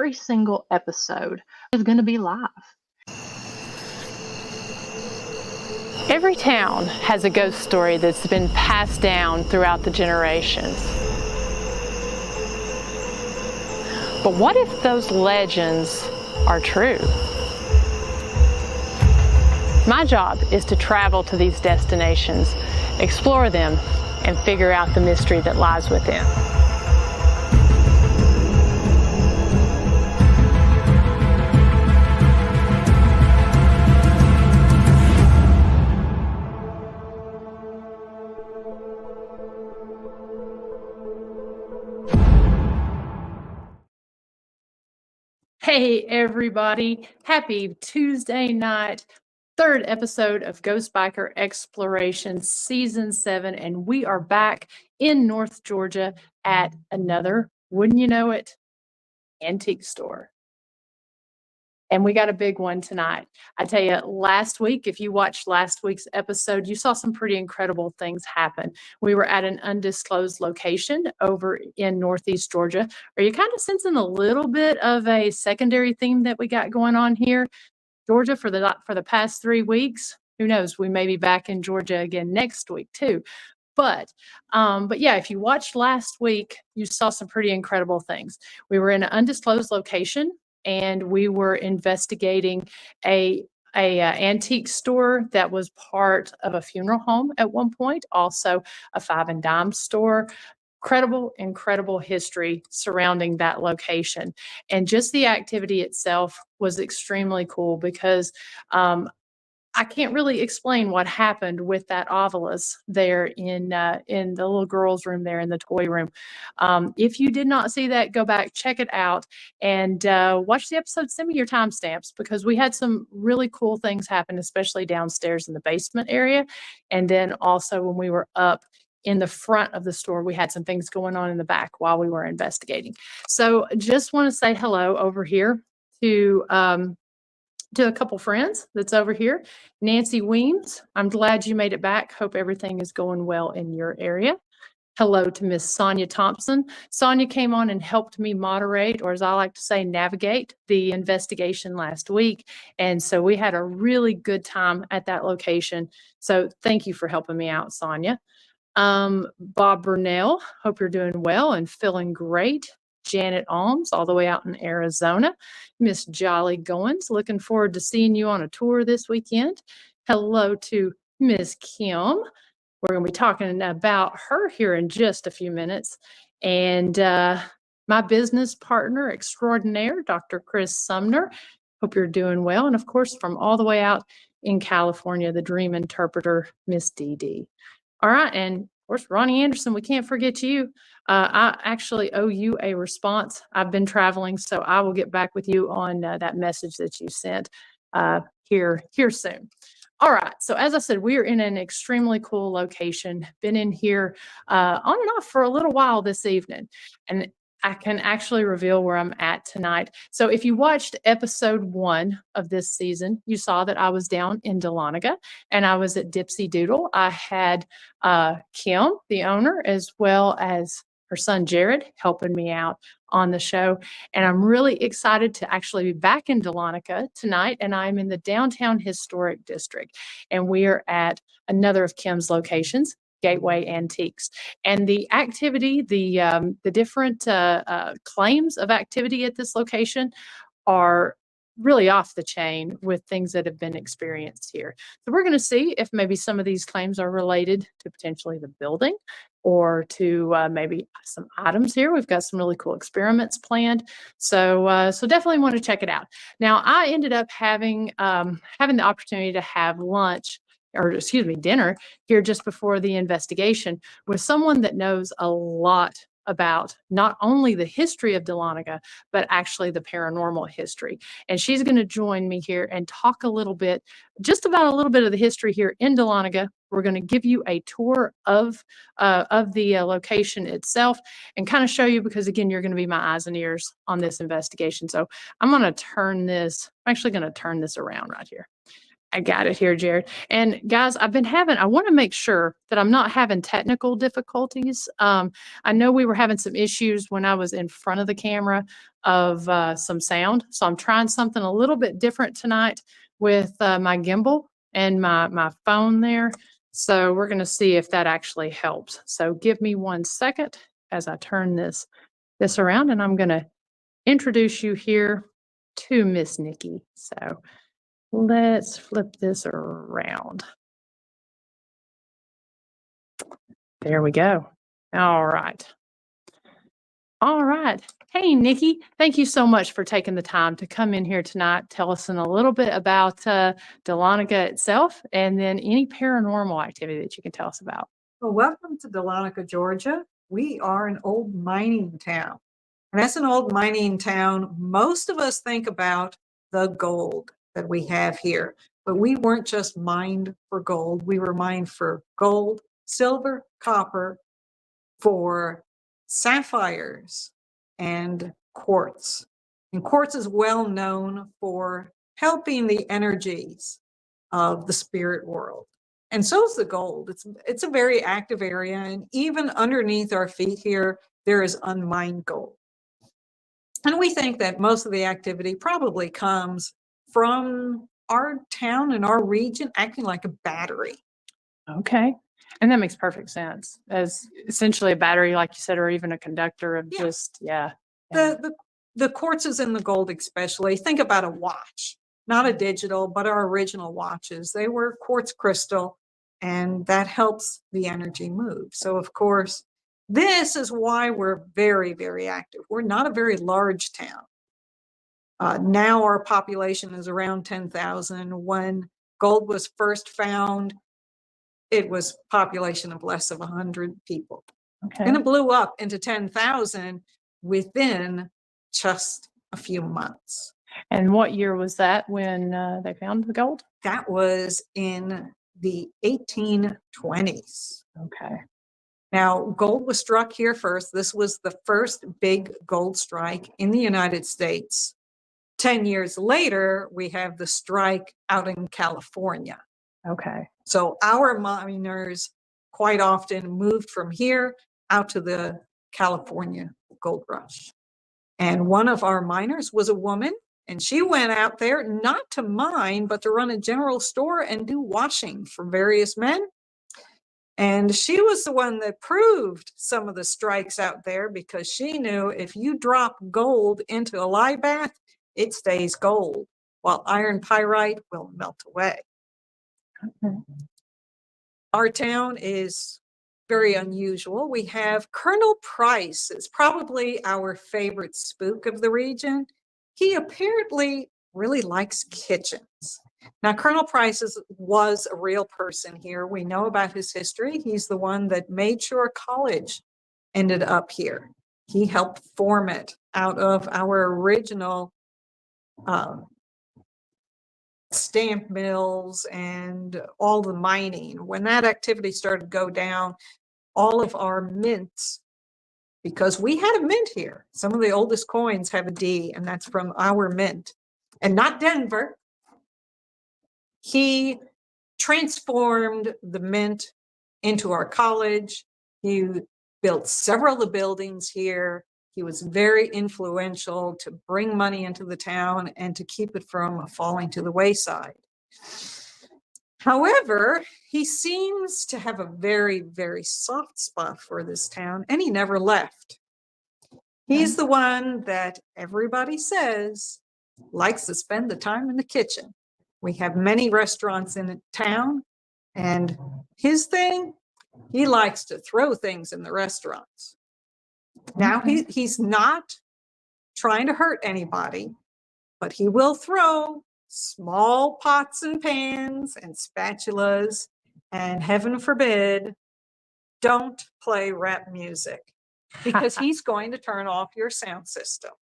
every single episode is going to be live. Every town has a ghost story that's been passed down throughout the generations. But what if those legends are true? My job is to travel to these destinations, explore them, and figure out the mystery that lies within. Hey everybody, happy Tuesday night, third episode of Ghost Biker Exploration Season 7, and we are back in North Georgia at another, wouldn't you know it, antique store. And we got a big one tonight. I tell you, last week, if you watched last week's episode, you saw some pretty incredible things happen. We were at an undisclosed location over in Northeast Georgia. Are you kind of sensing a little bit of a secondary theme that we got going on here? Georgia for the past 3 weeks. Who knows? We may be back in Georgia again next week too. But yeah, if you watched last week, you saw some pretty incredible things. We were in an undisclosed location, and we were investigating a antique store that was part of a funeral home at one point, also a five and dime store. Incredible history surrounding that location. And just the activity itself was extremely cool because I can't really explain what happened with that obelisk there in the little girl's room there in the toy room. If you did not see that, go back, check it out, and watch the episode. Send me your timestamps because we had some really cool things happen, especially downstairs in the basement area. And then also when we were up in the front of the store, we had some things going on in the back while we were investigating. So just want to say hello over here to a couple friends that's over here. Nancy Weems, I'm glad you made it back. Hope everything is going well in your area. Hello to Miss Sonia Thompson. Sonia came on and helped me moderate, or as I like to say, navigate the investigation last week. And so we had a really good time at that location. So thank you for helping me out, Sonia. Bob Burnell, hope you're doing well and feeling great. Janet Alms, all the way out in Arizona. Miss Jolly Goins, looking forward to seeing you on a tour this weekend. Hello to Miss Kim. We're going to be talking about her here in just a few minutes. And my business partner extraordinaire, Dr. Chris Sumner. Hope you're doing well. And of course, from all the way out in California, the dream interpreter, Miss Dee Dee. All right, and of course, Ronnie Anderson, we can't forget you. I actually owe you a response. I've been traveling, so I will get back with you on that message that you sent here soon. All right, so as I said, we are in an extremely cool location. Been in here on and off for a little while this evening, and I can actually reveal where I'm at tonight. So if you watched episode 1 of this season, you saw that I was down in Dahlonega and I was at Dipsy Doodle. I had Kim, the owner, as well as her son Jared helping me out on the show. And I'm really excited to actually be back in Dahlonega tonight. And I'm in the downtown historic district. And we are at another of Kim's locations, Gateway Antiques. And the activity, the different claims of activity at this location are really off the chain with things that have been experienced here. So we're going to see if maybe some of these claims are related to potentially the building or to maybe some items here. We've got some really cool experiments planned. So definitely want to check it out. Now, I ended up having the opportunity to have lunch, or excuse me, dinner here just before the investigation with someone that knows a lot about not only the history of Dahlonega, but actually the paranormal history. And she's going to join me here and talk a little bit, just about a little bit of the history here in Dahlonega. We're going to give you a tour of the location itself and kind of show you, because again, you're going to be my eyes and ears on this investigation. So I'm actually going to turn this around right here. I got it here, Jared. And guys, I want to make sure that I'm not having technical difficulties. I know we were having some issues when I was in front of the camera of some sound. So I'm trying something a little bit different tonight with my gimbal and my phone there. So we're going to see if that actually helps. So give me 1 second as I turn this around, and I'm going to introduce you here to Miss Nikki. So let's flip this around. There we go. All right. All right. Hey, Nikki, thank you so much for taking the time to come in here tonight. Tell us a little bit about Dahlonega itself, and then any paranormal activity that you can tell us about. Well, welcome to Dahlonega, Georgia. We are an old mining town. And as an old mining town, most of us think about the gold that we have here. But we weren't just mined for gold. We were mined for gold, silver, copper, for sapphires, and quartz. And quartz is well known for helping the energies of the spirit world. And so is the gold. It's a very active area. And even underneath our feet here, there is unmined gold. And we think that most of the activity probably comes from our town and our region acting like a battery. Okay. And that makes perfect sense as essentially a battery, like you said, or even a conductor of just, yeah. The quartzes and the gold especially, think about a watch, not a digital, but our original watches. They were quartz crystal, and that helps the energy move. So of course, this is why we're very, very active. We're not a very large town. Now our population is around 10,000. When gold was first found, it was population of less of 100 people. Okay. And it blew up into 10,000 within just a few months. And what year was that when they found the gold? That was in the 1820s. Okay. Now, gold was struck here first. This was the first big gold strike in the United States. 10 years later, we have the strike out in California. Okay. So our miners quite often moved from here out to the California gold rush. And one of our miners was a woman, and she went out there not to mine, but to run a general store and do washing for various men. And she was the one that proved some of the strikes out there, because she knew if you drop gold into a lye bath, it stays gold, while iron pyrite will melt away. Okay. Our town is very unusual. We have Colonel Price is probably our favorite spook of the region. He apparently really likes kitchens. Now, Colonel Price was a real person here. We know about his history. He's the one that made sure college ended up here. He helped form it out of our original stamp mills and all the mining. When that activity started to go down, all of our mints, because we had a mint here. Some of the oldest coins have a D, and that's from our mint, and not Denver. He transformed the mint into our college. He built several of the buildings here. He was very influential to bring money into the town and to keep it from falling to the wayside. However, he seems to have a very, very soft spot for this town, and he never left. He's the one that everybody says likes to spend the time in the kitchen. We have many restaurants in the town, and his thing, he likes to throw things in the restaurants. Now, he's not trying to hurt anybody, but he will throw small pots and pans and spatulas, and heaven forbid, don't play rap music, because he's going to turn off your sound system.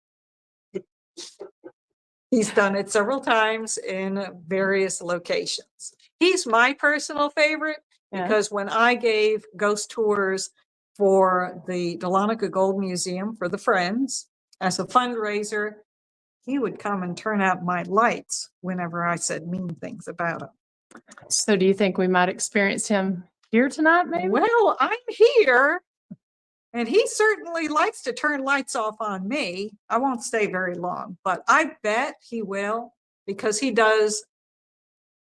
He's done it several times in various locations. He's my personal favorite because when I gave ghost tours for the Dahlonega Gold Museum for the Friends as a fundraiser, he would come and turn out my lights whenever I said mean things about him. So do you think we might experience him here tonight, maybe? Well, I'm here, and he certainly likes to turn lights off on me. I won't stay very long, but I bet he will, because he does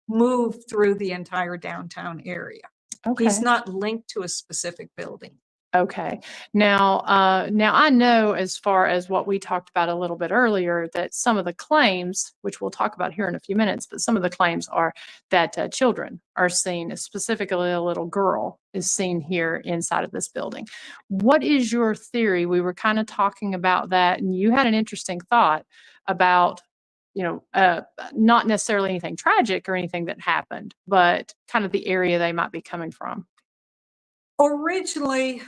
move through the entire downtown area. Okay. He's not linked to a specific building. Okay. Now I know, as far as what we talked about a little bit earlier, that some of the claims, which we'll talk about here in a few minutes, but some of the claims are that children are seen, specifically a little girl is seen here inside of this building. What is your theory? We were kind of talking about that, and you had an interesting thought about, not necessarily anything tragic or anything that happened, but kind of the area they might be coming from. Originally,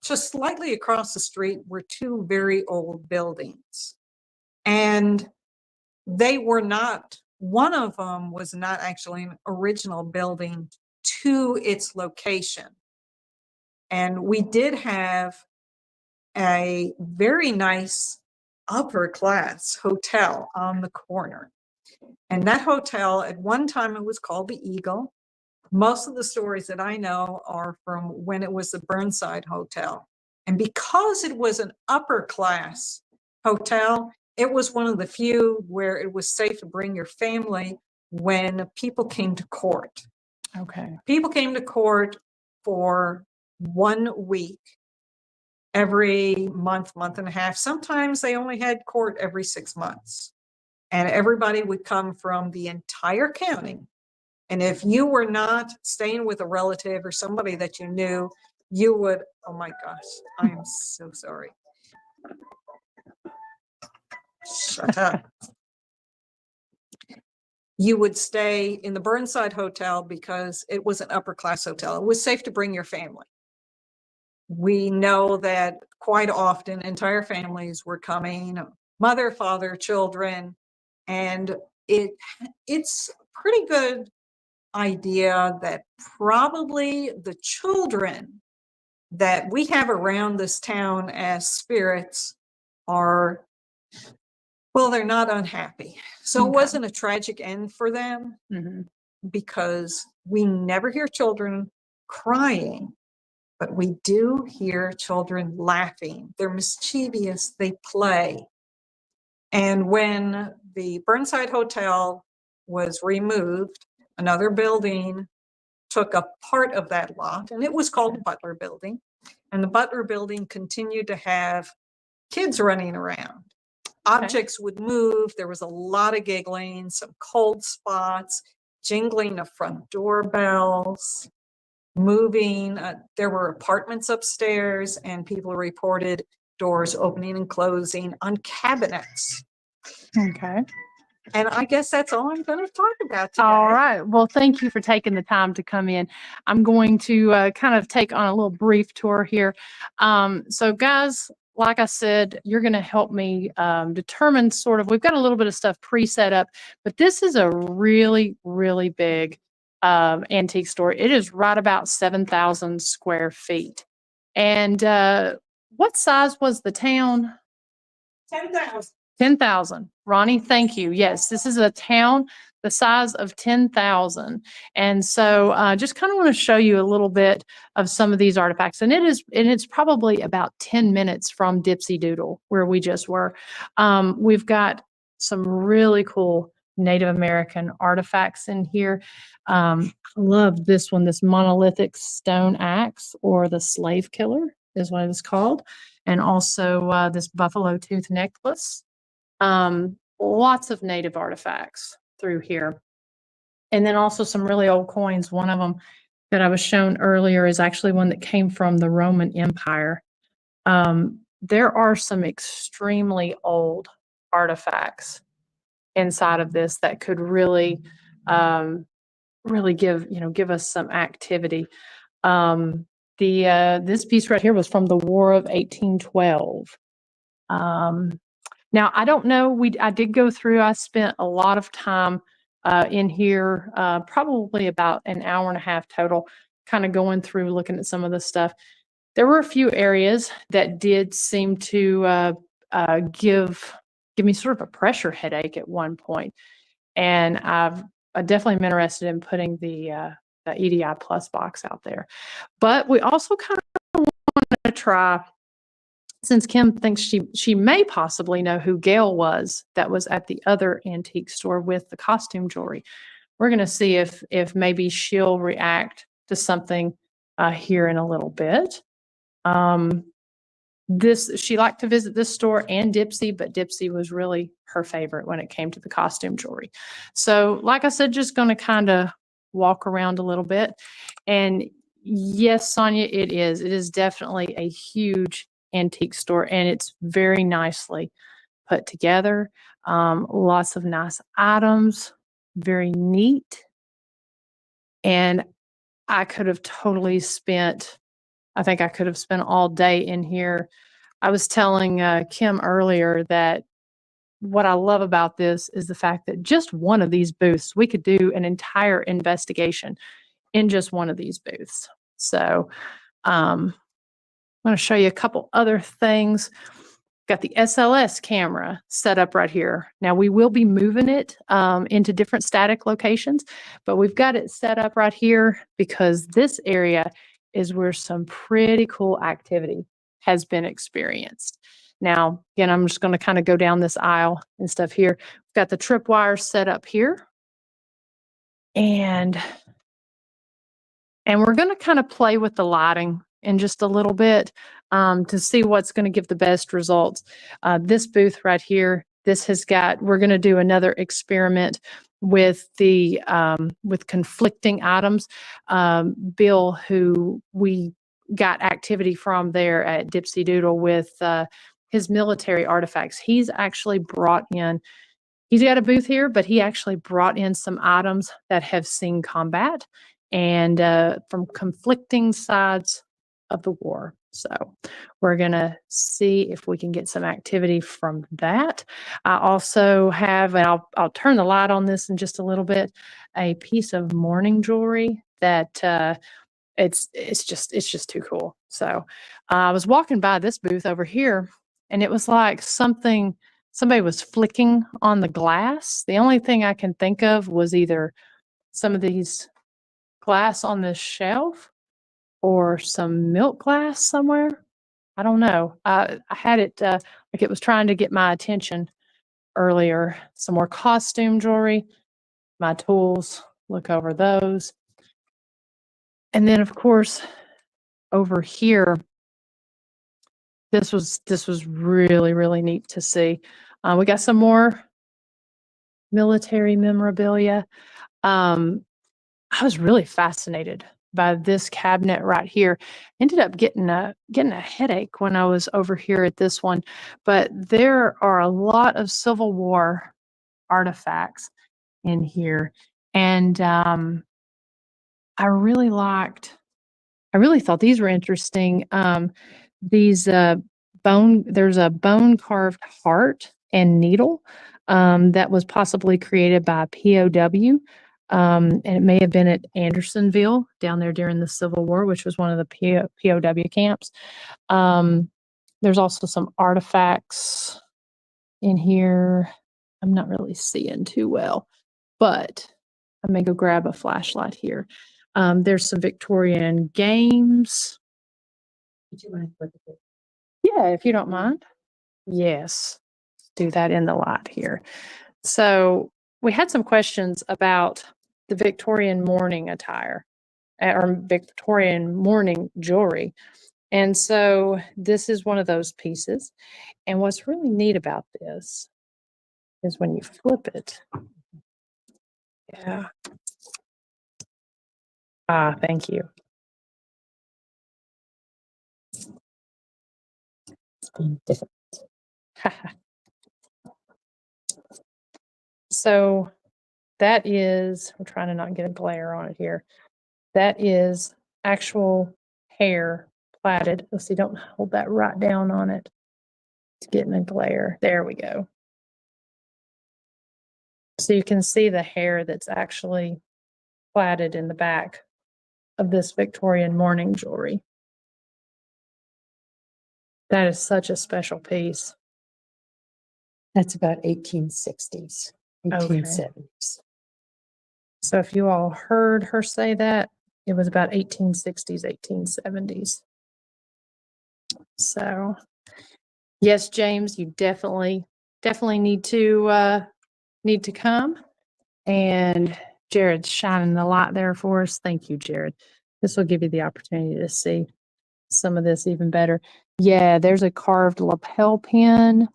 just slightly across the street were two very old buildings. And they were not, one of them was not actually an original building to its location. And we did have a very nice upper class hotel on the corner. And that hotel, at one time, it was called the Eagle. Most of the stories that I know are from when it was the Burnside Hotel. And because it was an upper class hotel, it was one of the few where it was safe to bring your family when people came to court. Okay. People came to court for 1 week, every month, month and a half. Sometimes they only had court every 6 months. And everybody would come from the entire county. And if you were not staying with a relative or somebody that you knew, you would, oh my gosh, I am so sorry. Shut up. You would stay in the Burnside Hotel because it was an upper class hotel. It was safe to bring your family. We know that quite often entire families were coming, mother, father, children, and it's pretty good idea that probably the children that we have around this town as spirits are, well, they're not unhappy. So Okay. it wasn't a tragic end for them, because we never hear children crying, but we do hear children laughing. They're mischievous, they play. And when the Burnside Hotel was removed, another building took a part of that lot, and it was called the Butler Building. And the Butler Building continued to have kids running around. Objects would move. There was a lot of giggling, some cold spots, jingling of front doorbells, moving. There were apartments upstairs, and people reported doors opening and closing on cabinets. Okay. And I guess that's all I'm going to talk about today. All right. Well, thank you for taking the time to come in. I'm going to kind of take on a little brief tour here. So guys, like I said, you're going to help me determine sort of, we've got a little bit of stuff pre-set up, but this is a really, really big antique store. It is right about 7,000 square feet. And what size was the town? 10,000. 10,000. Ronnie, thank you. Yes, this is a town the size of 10,000. And so just kind of want to show you a little bit of some of these artifacts. And it's probably about 10 minutes from Dipsy Doodle, where we just were. We've got some really cool Native American artifacts in here. I love this one, this monolithic stone axe, or the slave killer is what it's called. And also this buffalo tooth necklace. Lots of native artifacts through here. And then also some really old coins. One of them that I was shown earlier is actually one that came from the Roman Empire. There are some extremely old artifacts inside of this that could really, really give us some activity. This piece right here was from the War of 1812. Now, I don't know, I did go through, I spent a lot of time in here, probably about an hour and a half total, kind of going through, looking at some of the stuff. There were a few areas that did seem to give me sort of a pressure headache at one point. And I definitely am interested in putting the EDI Plus box out there. But we also kind of want to try, since Kim thinks she may possibly know who Gail was that was at the other antique store with the costume jewelry. We're going to see if maybe she'll react to something here in a little bit. She liked to visit this store and Dipsy, but Dipsy was really her favorite when it came to the costume jewelry. So, like I said, just going to kind of walk around a little bit. And yes, Sonia, it is. It is definitely a huge antique store, and it's very nicely put together. Lots of nice items, very neat. And I could have totally spent, I think I could have spent all day in here. I was telling Kim earlier that what I love about this is the fact that just one of these booths, we could do an entire investigation in just one of these booths. So I'm going to show you a couple other things. Got the SLS camera set up right here. Now we will be moving it into different static locations, but we've got it set up right here because this area is where some pretty cool activity has been experienced. Now, again, I'm just going to kind of go down this aisle and stuff here. We've got the tripwires set up here. And we're going to kind of play with the lighting in just a little bit to see what's going to give the best results. This booth right here, we're going to do another experiment with the with conflicting items. Bill, who we got activity from there at Dipsy Doodle with his military artifacts, he's got a booth here, but he actually brought in some items that have seen combat and from conflicting sides of the war. So we're going to see if we can get some activity from that. I also have, and I'll turn the light on this in just a little bit, a piece of mourning jewelry that it's just too cool. So I was walking by this booth over here, and it was like somebody was flicking on the glass. The only thing I can think of was either some of these glass on this shelf or some milk glass somewhere. I don't know. I had it like it was trying to get my attention earlier. Some more costume jewelry, my tools, look over those. And then, of course, over here, this was really, really neat to see. We got some more military memorabilia. I was really fascinated by this cabinet right here. Ended up getting a headache when I was over here at this one, but there are a lot of Civil War artifacts in here, and I really thought these were interesting. These there's a bone carved heart and needle that was possibly created by a POW. And it may have been at Andersonville down there during the Civil War, which was one of the POW camps. There's also some artifacts in here. I'm not really seeing too well, but I may go grab a flashlight here. There's some Victorian games. Would you mind looking at it? Yeah, if you don't mind. Yes, do that in the light here. So we had some questions about the Victorian mourning attire or Victorian mourning jewelry. And so this is one of those pieces. And what's really neat about this is when you flip it. Yeah. Thank you. Different. So that is, I'm trying to not get a glare on it here. That is actual hair plaited. Let's see, don't hold that right down on it. It's getting a glare. There we go. So you can see the hair that's actually plaited in the back of this Victorian mourning jewelry. That is such a special piece. That's about 1860s, Okay. 1870s. So if you all heard her say that, it was about 1860s, 1870s. So yes, James, you definitely need to come. And Jared's shining the light there for us. Thank you, Jared. This will give you the opportunity to see some of this even better. Yeah, there's a carved lapel pin,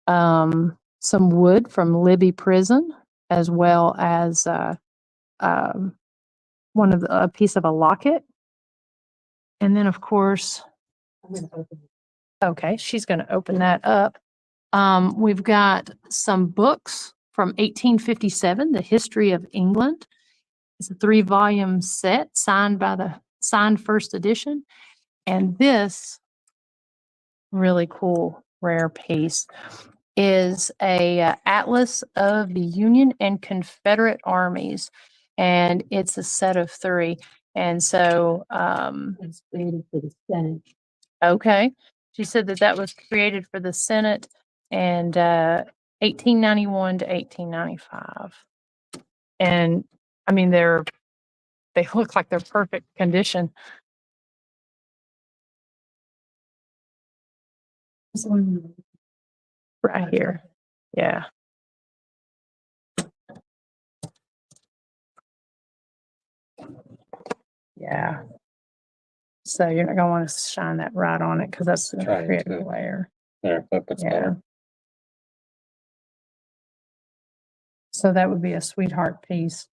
some wood from Libby Prison, as well as a piece of a locket. And then, of course, I'm gonna open it. okay, she's going to open that up. We've got some books from 1857, The History of England. It's a 3-volume set signed first edition. And this really cool rare piece is a atlas of the Union and Confederate armies. And it's a set of 3. And so, It's created for the Senate. okay. She said that was created for the Senate and 1891 to 1895. And I mean, they look like they're perfect condition. This one, Right here. Yeah. Yeah. So you're not going to want to shine that right on it because that's going to Trying create a to. glare. There, that's Yeah. better. So that would be a sweetheart piece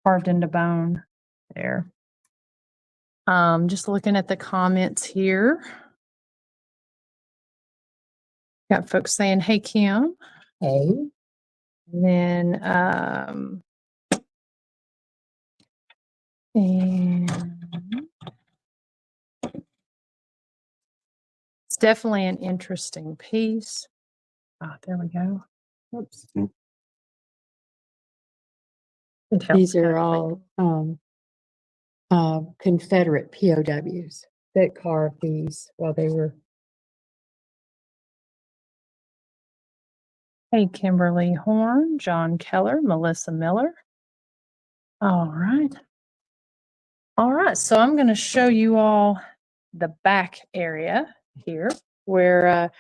carved into bone there. Just looking at the comments here. Got folks saying, hey, Kim. hey, And then, and it's definitely an interesting piece. Ah, there we go. Oops. Mm. It helps these are calculate. all Confederate POWs that carved these while they were. Hey, Kimberly Horn, John Keller, Melissa Miller. All right. All right. So I'm going to show you all the back area here where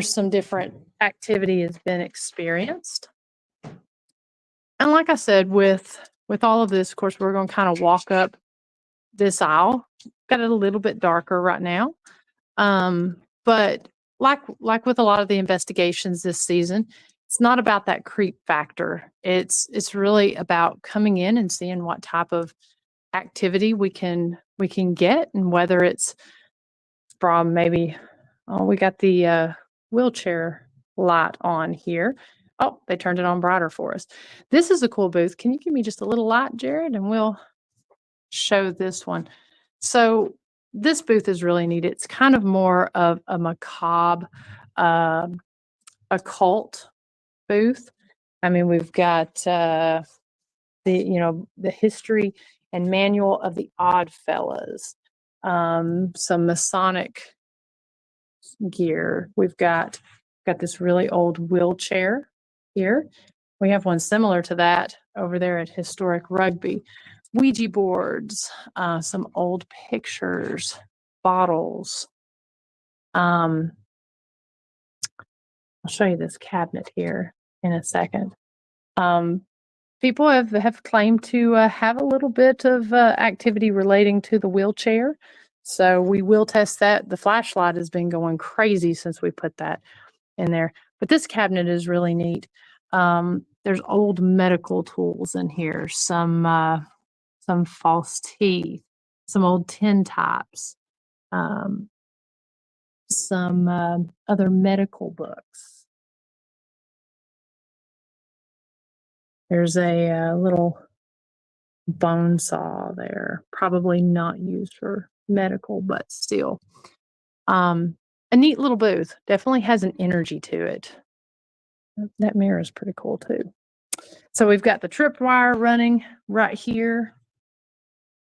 some different activity has been experienced. And like I said, with all of this, of course, we're going to kind of walk up this aisle. Got it a little bit darker right now. But like with a lot of the investigations this season, it's not about that creep factor. It's really about coming in and seeing what type of activity we can get, and whether it's from maybe, we got the wheelchair light on here. Oh, they turned it on brighter for us. This is a cool booth. Can you give me just a little light, Jared, and we'll show this one. So this booth is really neat. It's kind of more of a macabre, occult booth. I mean, we've got the history and manual of the Odd Fellas, some Masonic gear. We've got this really old wheelchair here. We have one similar to that over there at Historic Rugby. Ouija boards, some old pictures, bottles. I'll show you this cabinet here in a second. People have claimed to have a little bit of activity relating to the wheelchair. So we will test that. The flashlight has been going crazy since we put that in there. But this cabinet is really neat. There's old medical tools in here, some false teeth, some old tin tops, some other medical books. There's a little bone saw there, probably not used for medical, but still. A neat little booth. Definitely has an energy to it. That mirror is pretty cool too. So we've got the tripwire running right here.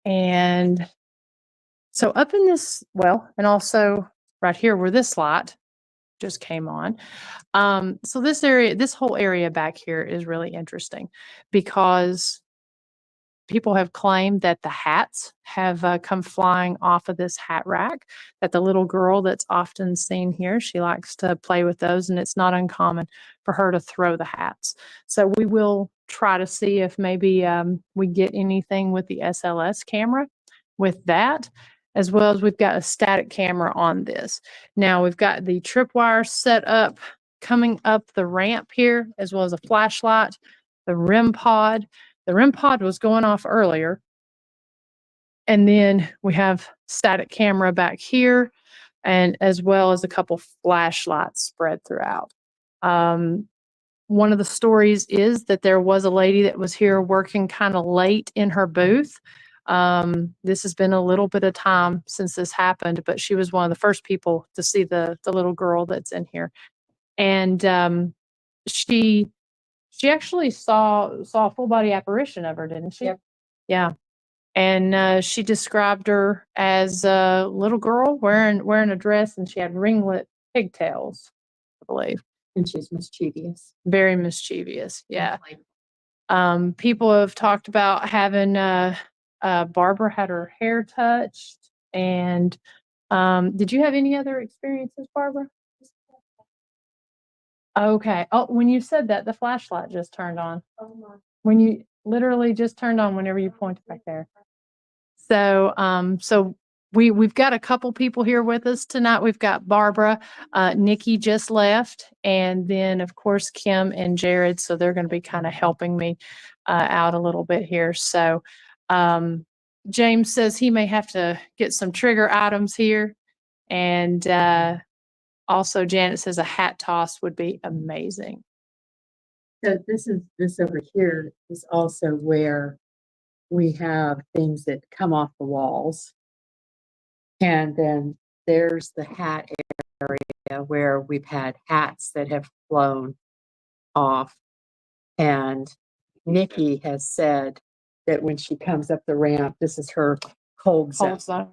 And so up in this, and also right here where this light just came on. So this whole area back here is really interesting because people have claimed that the hats have come flying off of this hat rack, that the little girl that's often seen here, she likes to play with those, and it's not uncommon for her to throw the hats. So we will try to see if maybe we get anything with the SLS camera with that, as well as we've got a static camera on this. Now we've got the tripwire set up coming up the ramp here, as well as a flashlight, the REM pod. The REM pod was going off earlier. And then we have static camera back here, and as well as a couple flashlights spread throughout. One of the stories is that there was a lady that was here working kind of late in her booth. This has been a little bit of time since this happened, but she was one of the first people to see the little girl that's in here. And she actually saw a full body apparition of her, didn't she? Yep. Yeah. And she described her as a little girl wearing a dress, and she had ringlet pigtails, I believe. And she's mischievous. Very mischievous. Yeah. People have talked about having Barbara had her hair touched. And did you have any other experiences, Barbara? Okay. Oh, when you said that, the flashlight just turned on. When you literally just turned on whenever you pointed back there. So we've got a couple people here with us tonight. We've got Barbara, Nikki just left, and then of course Kim and Jared. So they're going to be kind of helping me out a little bit here. So James says he may have to get some trigger items here, and also Janet says a hat toss would be amazing. So this over here is also where we have things that come off the walls. And then there's the hat area where we've had hats that have flown off. And Nikki has said that when she comes up the ramp, this is her cold zone. Cold zone.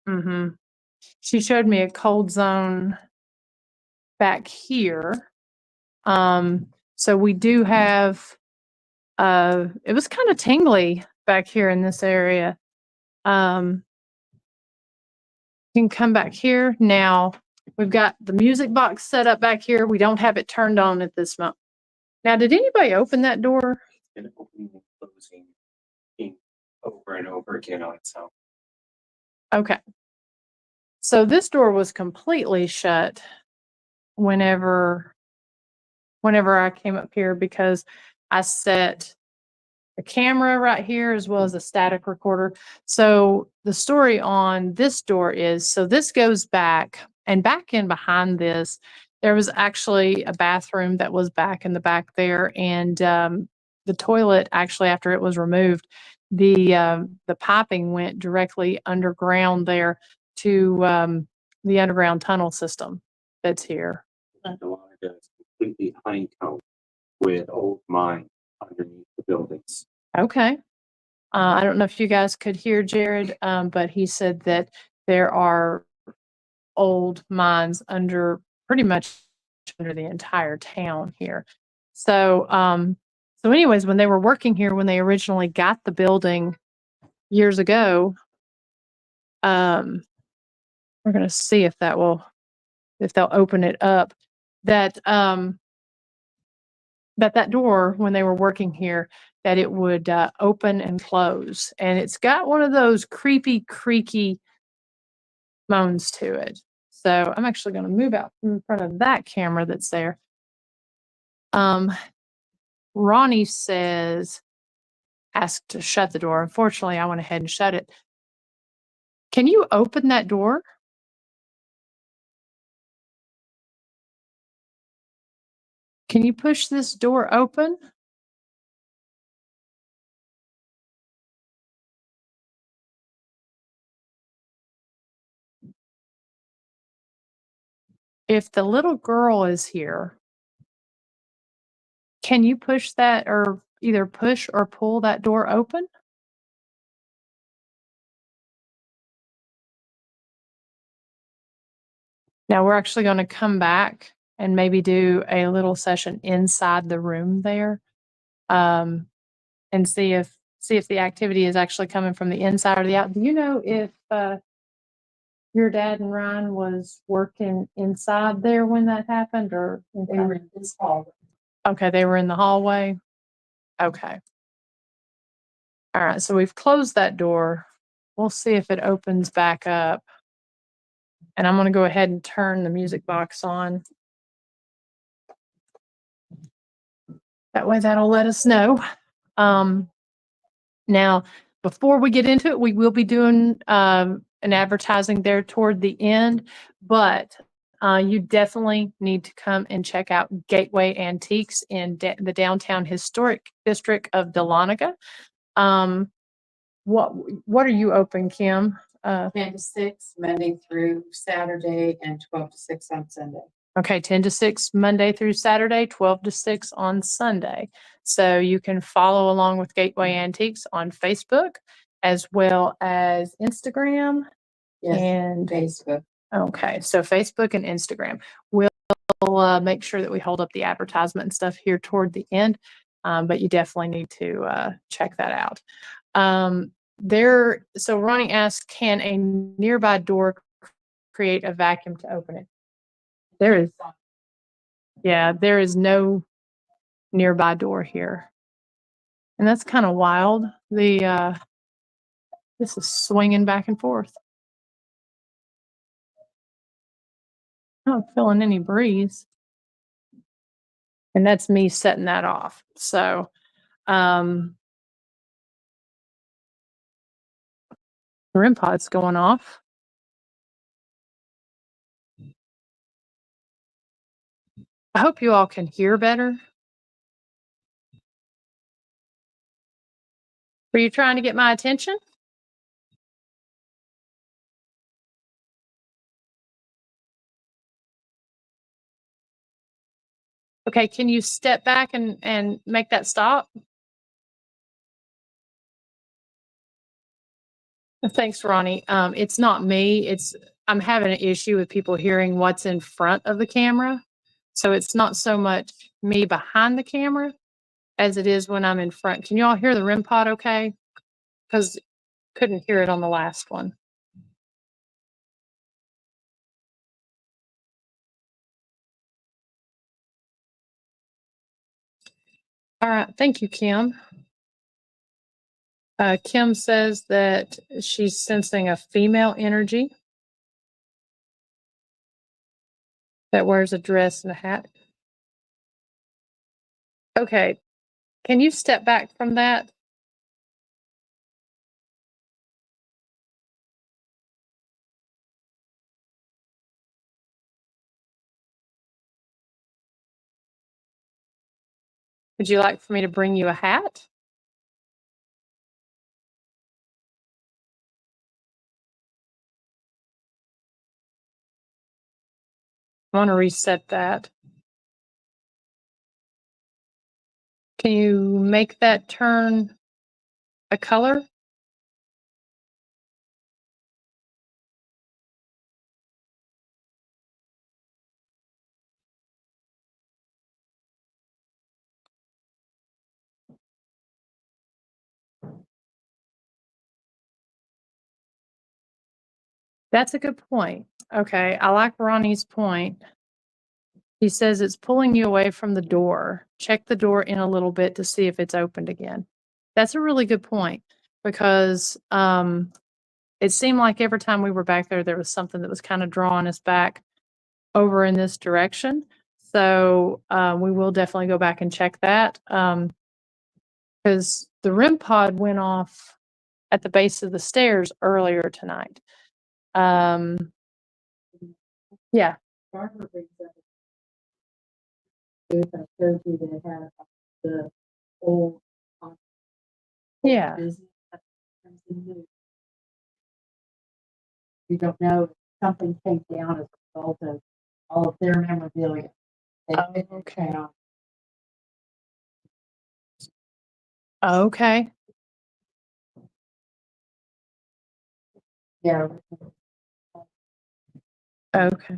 Mm-hmm. She showed me a cold zone back here. So we do have, it was kind of tingly back here in this area. You can come back here. Now we've got the music box set up back here. We don't have it turned on at this moment. Now, did anybody open that door? And opening and closing over and over again on its own. Okay. So this door was completely shut whenever I came up here, because I set a camera right here as well as a static recorder. So the story on this door is, so this goes back, and back in behind this, there was actually a bathroom that was back in the back there. And the toilet, actually, after it was removed, the piping went directly underground there to the underground tunnel system that's here. And a lot of it is completely honeycombed with old mines underneath the buildings. Okay. I don't know if you guys could hear Jared, but he said that there are old mines pretty much under the entire town here. So anyways, when they were working here, when they originally got the building years ago, we're going to see if they'll open it up. That door, when they were working here, that it would open and close. And it's got one of those creepy, creaky moans to it. So I'm actually going to move out in front of that camera that's there. Ronnie says, asked to shut the door. Unfortunately, I went ahead and shut it. Can you open that door? Can you push this door open? If the little girl is here, can you push that, or either push or pull that door open? Now we're actually going to come back and maybe do a little session inside the room there, and see if see if the activity is actually coming from the inside or the out. Do you know if your dad and Ryan was working inside there when that happened, or They were in this hallway. okay, they were in the hallway? Okay. All right, so we've closed that door. We'll see if it opens back up. And I'm going to go ahead and turn the music box on. That way that'll let us know. Now, before we get into it, we will be doing an advertising there toward the end, but you definitely need to come and check out Gateway Antiques in the downtown historic district of Dahlonega. What are you open, Kim? 10 to 6, Monday through Saturday, and 12 to 6 on Sunday. Okay, 10 to 6 Monday through Saturday, 12 to 6 on Sunday. So you can follow along with Gateway Antiques on Facebook as well as Instagram Yes, and Facebook. okay, so Facebook and Instagram. We'll make sure that we hold up the advertisement and stuff here toward the end, but you definitely need to check that out. So Ronnie asks, can a nearby door create a vacuum to open it? There is no nearby door here. And that's kind of wild. This is swinging back and forth. I'm not feeling any breeze. And that's me setting that off. So, the REM pod's going off. I hope you all can hear better. Were you trying to get my attention? Okay, can you step back and make that stop? Thanks, Ronnie. It's not me. I'm having an issue with people hearing what's in front of the camera. So it's not so much me behind the camera as it is when I'm in front. Can you all hear the REM pod okay? Because couldn't hear it on the last one. All right. Thank you, Kim. Kim says that she's sensing a female energy that wears a dress and a hat. Okay. Can you step back from that? Would you like for me to bring you a hat? I want to reset that. Can you make that turn a color? That's a good point. Okay, I like Ronnie's point. He says it's pulling you away from the door. Check the door in a little bit to see if it's opened again. That's a really good point because it seemed like every time we were back there, there was something that was kind of drawing us back over in this direction. So we will definitely go back and check that because the REM pod went off at the base of the stairs earlier tonight. Yeah. Barbara brings up, if I showed you that it had the old. Yeah. business that comes in new. You don't know if something came down as a result of all of their memorabilia. They Oh, took it okay. down. Okay. Yeah. Okay.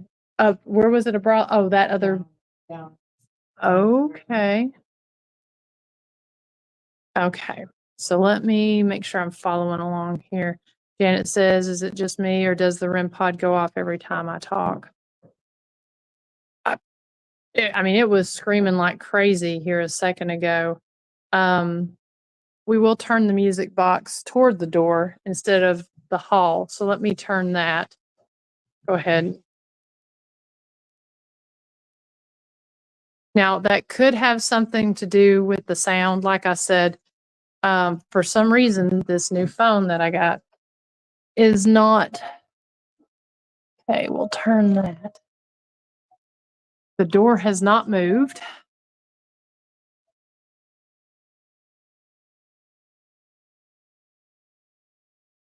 Where was it abroad? Oh, that other. Down. Okay. Okay. So let me make sure I'm following along here. Janet says, is it just me or does the REM pod go off every time I talk? I mean, it was screaming like crazy here a second ago. We will turn the music box toward the door instead of the hall. So let me turn that. Go ahead. Now, that could have something to do with the sound. Like I said, for some reason, this new phone that I got is not. Okay, we'll turn that. The door has not moved.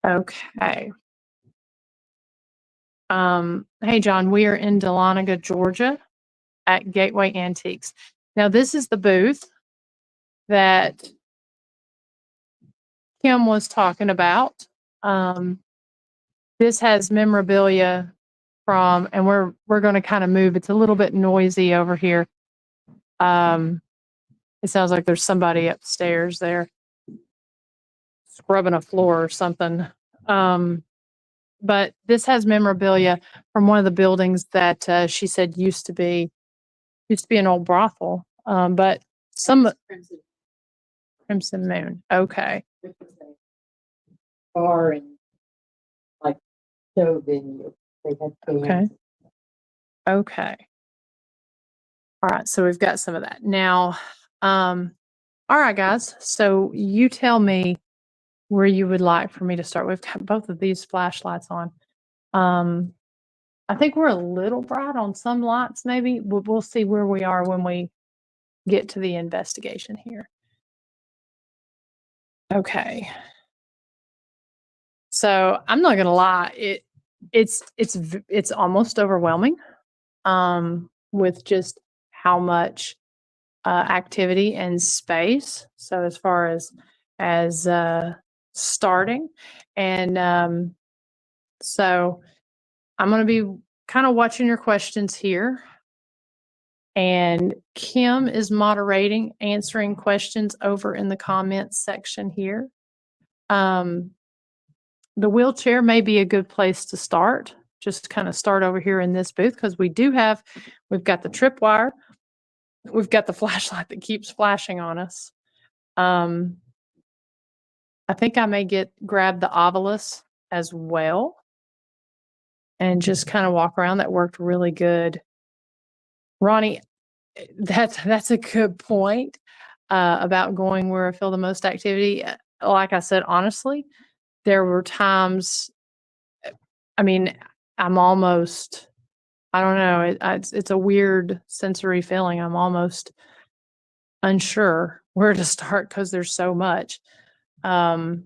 Okay. Hey, John, we are in Dahlonega, Georgia at Gateway Antiques. Now, this is the booth that Kim was talking about. This has memorabilia from, and we're going to kind of move. It's a little bit noisy over here. It sounds like there's somebody upstairs there scrubbing a floor or something. But this has memorabilia from one of the buildings that she said used to be an old brothel. But some Crimson Moon. Okay. Which is a bar and like show venue. They had Okay. bands. Okay. All right. So we've got some of that. Now, all right, guys. So you tell me where you would like for me to start. We've got both of these flashlights on. I think we're a little bright on some lights, maybe. We'll see where we are when we get to the investigation here. Okay. So I'm not gonna lie, it's almost overwhelming with just how much activity and space. So as far as starting, and so I'm gonna be kind of watching your questions here. And Kim is moderating, answering questions over in the comments section here. The wheelchair may be a good place to start. Just kind of start over here in this booth because we've got the tripwire. We've got the flashlight that keeps flashing on us. I think I may grab the Ovilus as well and just kind of walk around. That worked really good. Ronnie, that's a good point about going where I feel the most activity. Like I said, honestly, there were times, I mean, I'm almost, I don't know, it's a weird sensory feeling. I'm almost unsure where to start because there's so much. So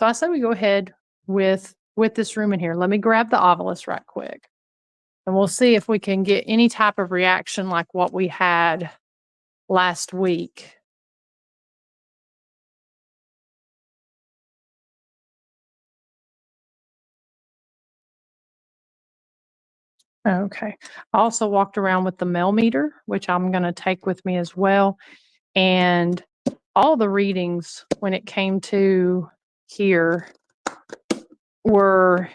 I say we go ahead with this room in here. Let me grab the Ovilus right quick. And we'll see if we can get any type of reaction like what we had last week. Okay. I also walked around with the Mel meter, which I'm going to take with me as well. And all the readings when it came to here were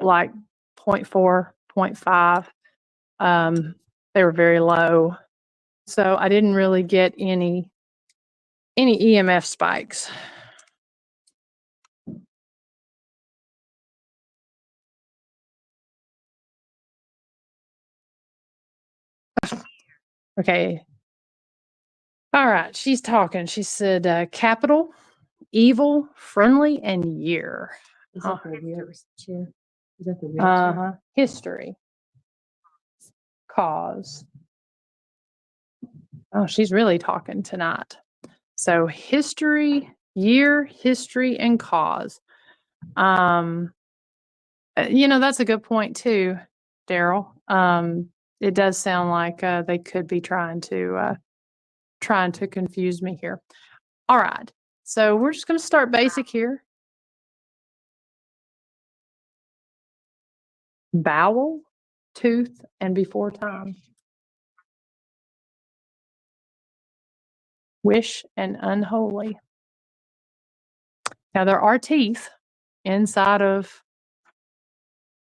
like 0.4, 0.5. They were very low. So I didn't really get any EMF spikes. Okay. All right. She's talking. She said, capital, evil, friendly, and year. Is that the wheelchair? Is that the wheelchair? History. Cause. Oh, she's really talking tonight. So history, year, history, and cause. That's a good point too, Daryl. It does sound like they could be trying to confuse me here. All right. So we're just going to start basic here. Bowel, tooth, and before time. Wish and unholy. Now there are teeth inside of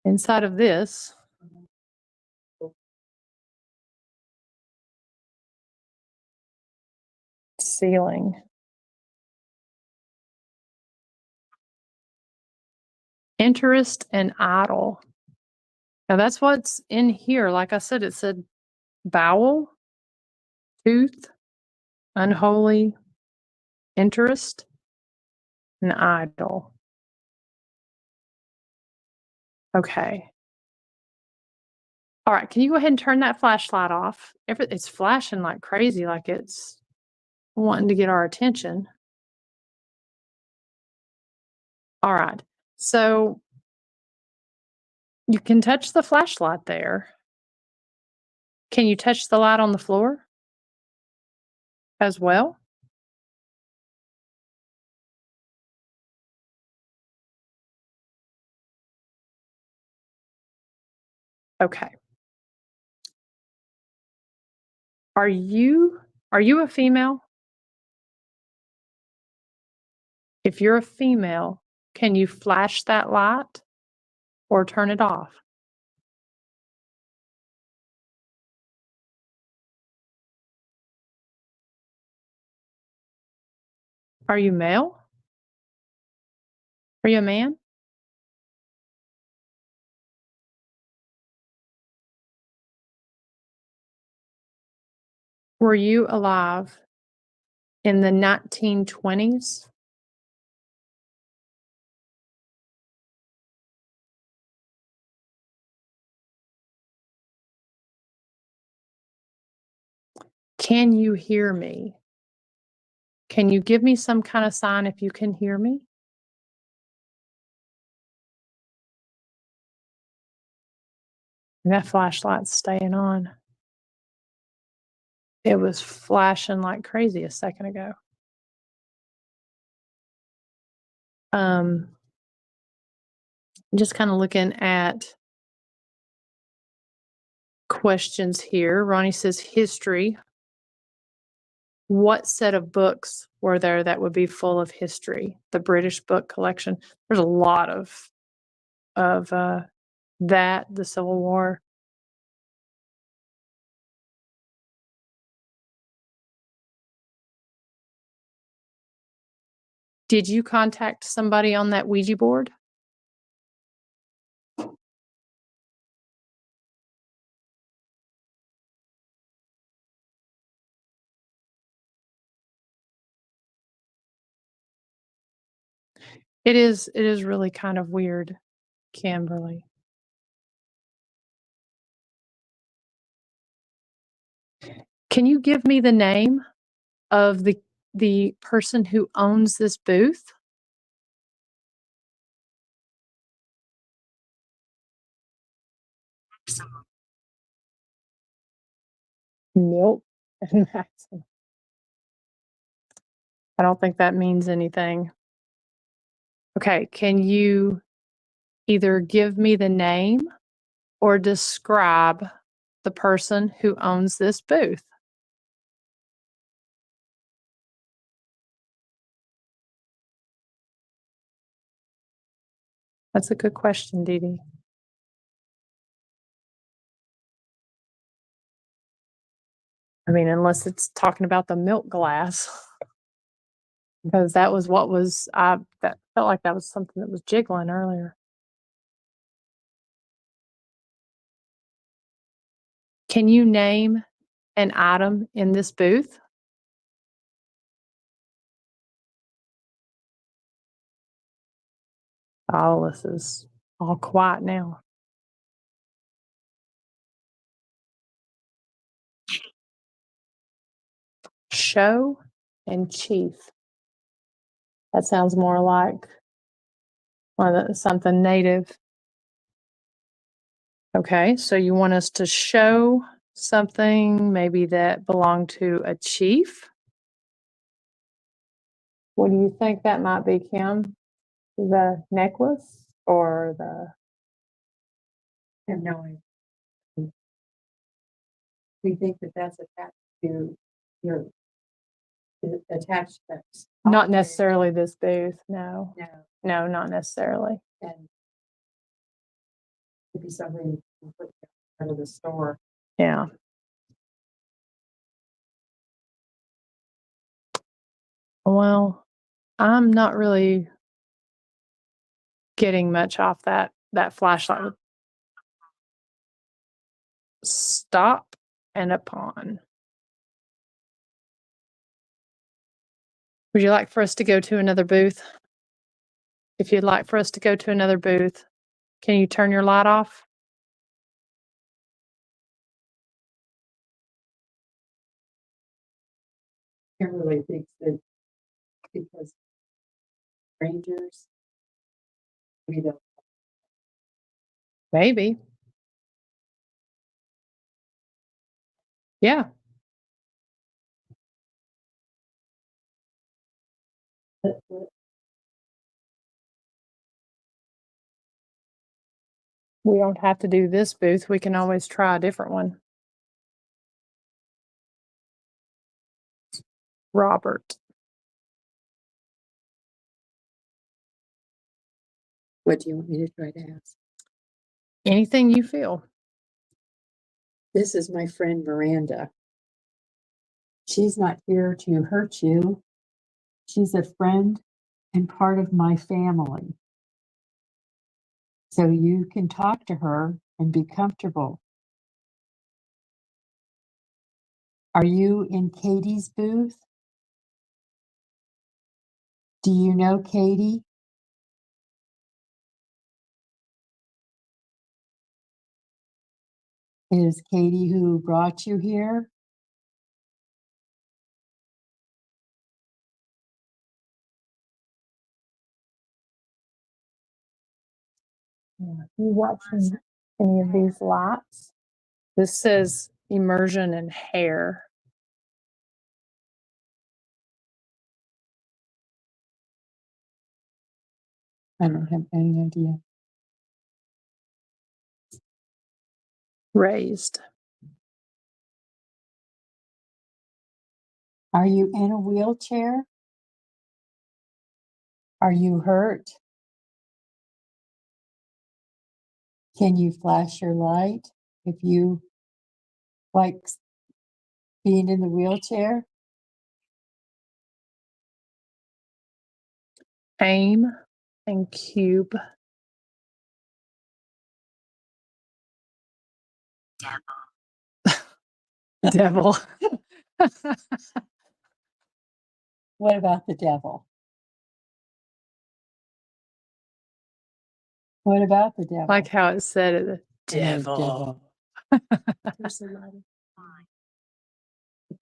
this. Ceiling. Interest and idle. Now that's what's in here. Like I said, it said bowel, tooth, unholy, interest, and idle. Okay. All right, can you go ahead and turn that flashlight off? It's flashing like crazy, like it's wanting to get our attention. All right, so you can touch the flashlight there. Can you touch the light on the floor as well? Okay. Are you a female? If you're a female, can you flash that light or turn it off? Are you male? Are you a man? Were you alive in the 1920s? Can you hear me? Can you give me some kind of sign if you can hear me? That flashlight's staying on. It was flashing like crazy a second ago. Just kind of looking at questions here. Ronnie says history. What set of books were there that would be full of history? The British book collection. There's a lot of that, the Civil War. Did you contact somebody on that Ouija board? It is really kind of weird, Kimberly. Can you give me the name of the person who owns this booth? Nope. I don't think that means anything. Okay, can you either give me the name or describe the person who owns this booth? That's a good question, Dee Dee. I mean, unless it's talking about the milk glass. Because that was what was, that felt like that was something that was jiggling earlier. Can you name an item in this booth? Oh, this is all quiet now. Show and chief. That sounds more like something native. Okay, so you want us to show something maybe that belonged to a chief? What do you think that might be, Kim? The necklace or the... I have no idea. We think that that's attached to your Is it attached to that? Not Okay. necessarily this booth. No, No, no, not necessarily. and could be something you can put out of the store. Yeah. Well, I'm not really getting much off that flashlight. Stop and upon. Would you like for us to go to another booth? If you'd like for us to go to another booth, can you turn your light off? Kimberly thinks that because strangers, we don't. Maybe. Yeah. We don't have to do this booth. We can always try a different one. Robert. What do you want me to try to ask? Anything you feel. This is my friend Miranda. She's not here to hurt you. She's a friend and part of my family. So you can talk to her and be comfortable. Are you in Katie's booth? Do you know Katie? Is Katie who brought you here? You watching any of these lights? This says immersion in hair. I don't have any idea. Raised. Are you in a wheelchair? Are you hurt? Can you flash your light if you like being in the wheelchair? Aim and cube. Devil. What about the devil? What about the devil? Like how it said it. I know, Devil. There's a lot of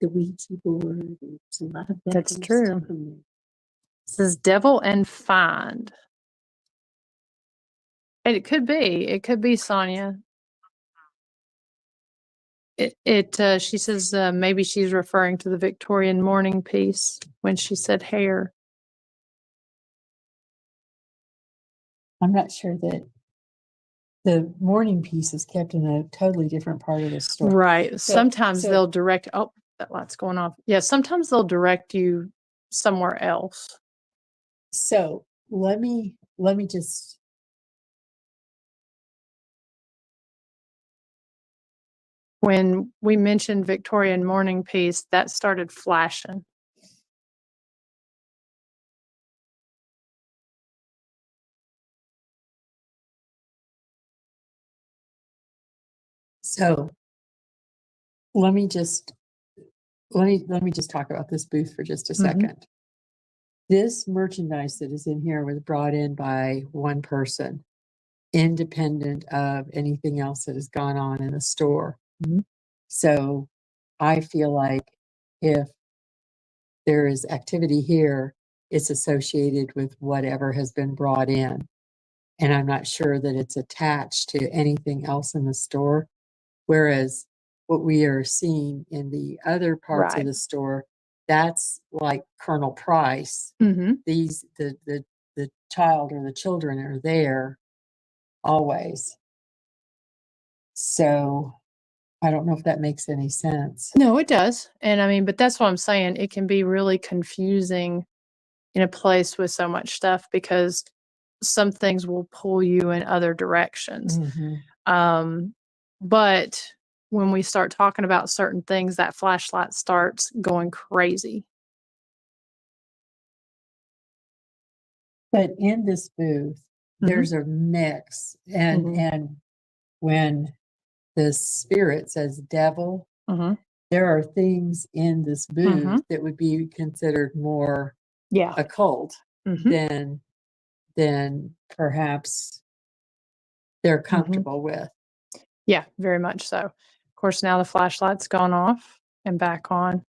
the Ouija board. There's a lot of That's devil true. stuff in there. It says devil and find. And it could be. It could be Sonia. She says maybe she's referring to the Victorian mourning piece when she said hair. I'm not sure that the morning piece is kept in a totally different part of the store. Right. Sometimes so- they'll direct. Oh, that light's going off. Yeah. Sometimes they'll direct you somewhere else. So let me just. When we mentioned Victorian mourning piece, that started flashing. So let me just talk about this booth for just a second. This merchandise that is in here was brought in by one person, independent of anything else that has gone on in the store. So I feel like if there is activity here, it's associated with whatever has been brought in. And I'm not sure that it's attached to anything else in the store. Whereas what we are seeing in the other parts of Right. the store, that's like Colonel Price. These, the child or the children are there always. So I don't know if that makes any sense. No, it does. And I mean, but that's what I'm saying. It can be really confusing in a place with so much stuff because some things will pull you in other directions. Mhm. But when we start talking about certain things, that flashlight starts going crazy. But in this booth, there's a mix, and Mhm. and when the spirit says devil, Mm-hmm. there are things in this booth Mhm. that would be considered more Yeah. occult Mhm. than perhaps they're Mhm. comfortable with. Yeah, very much so. Of course, now the flashlight's gone off and back on.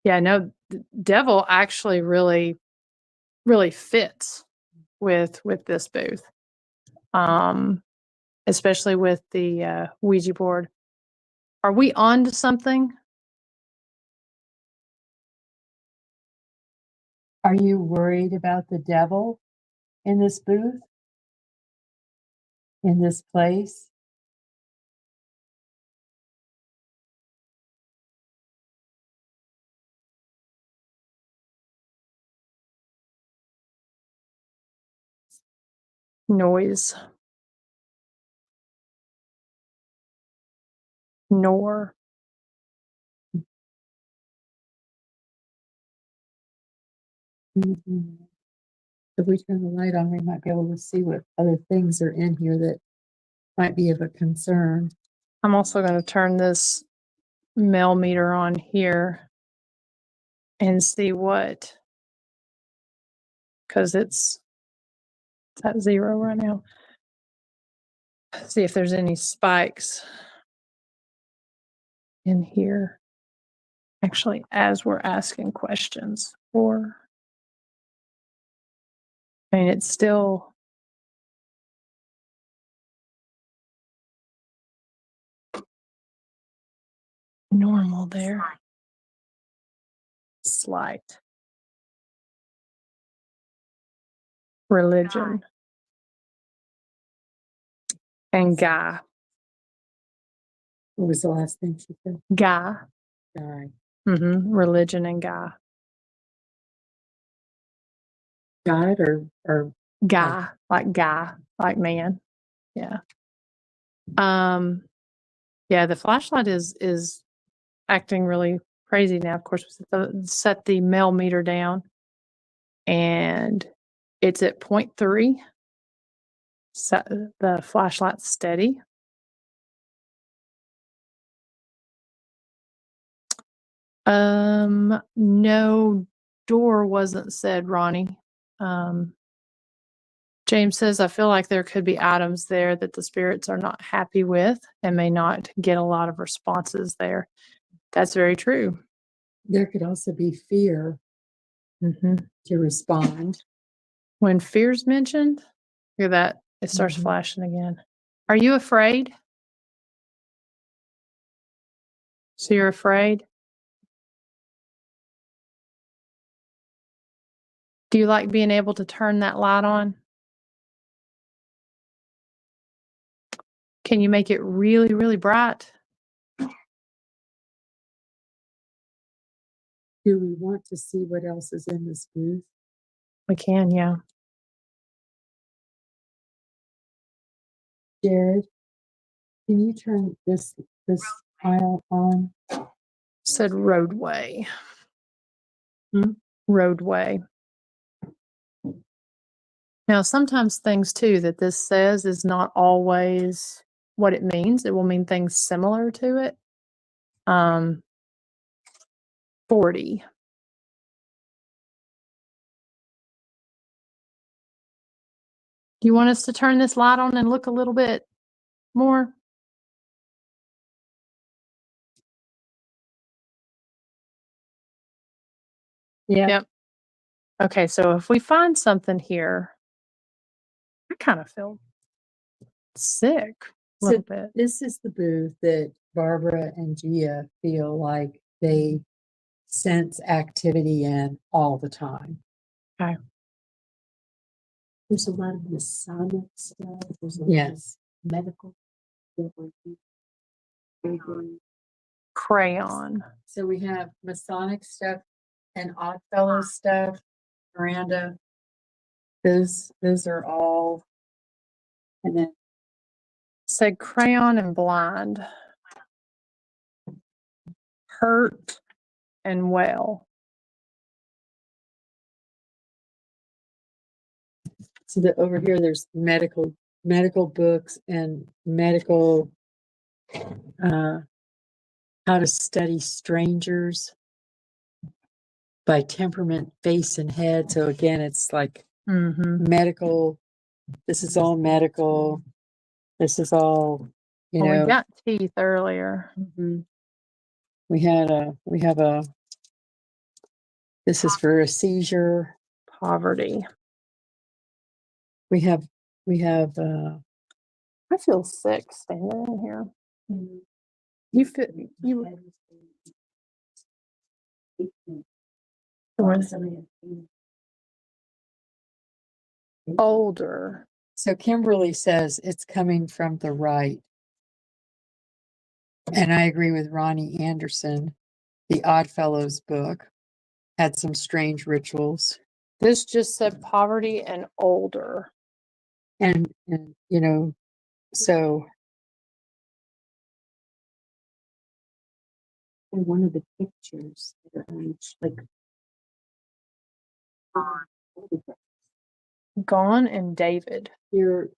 Yeah, no, devil actually really, really fits with this booth. Especially with the Ouija board. Are we on to something? Are you worried about the devil in this booth? In this place? Noise. Nor. Mhm. If we turn the light on, we might be able to see what other things are in here that might be of a concern. I'm also going to turn this mel meter on here and see what, because it's at 0 right now. See if there's any spikes in here. Actually, as we're asking questions, or I mean, it's still normal there. Slight. Religion. And guy. What was the last thing she said? Guy. Guy. Religion and guy. God or Guy, like man. Yeah. Yeah, the flashlight is acting really crazy now. Of course, we set the mel meter down and it's at 0.3. Set the flashlight steady. No door wasn't said, Ronnie. James says, I feel like there could be items there that the spirits are not happy with and may not get a lot of responses there. That's very true. there could also be fear to respond. When fear's mentioned, look at that. It starts flashing again. Are you afraid? So you're afraid? Do you like being able to turn that light on? Can you make it really, really bright? Do we want to see what else is in this booth? We can, yeah. Jared, can you turn this aisle on? Said roadway. Hmm? Roadway. Now, sometimes things too that this says is not always what it means. It will mean things similar to it. 40. Do you want us to turn this light on and look a little bit more? Yeah. Yep. Okay, so if we find something here, I kind of feel sick a little bit. This is the booth that Barbara and Gia feel like they sense activity in all the time. Okay. There's a lot of Masonic stuff. There's a lot of medical. Crayon. So we have Masonic stuff and Oddfellow stuff, Miranda. Those are all. And then Said crayon and blind. Hurt and well. so over here there's medical books and medical how to study strangers by temperament, face, and head. So again, it's like medical. This is all medical. This is all, you Well, know. we got teeth earlier. We have a, this is for a seizure. Poverty. We have, I feel sick standing in here. You feel you older. so Kimberly says it's coming from the right. And I agree with Ronnie Anderson. The Oddfellows book had some strange rituals. This just said poverty and older. And you know, so. And one of the pictures, like. Gone and David. Your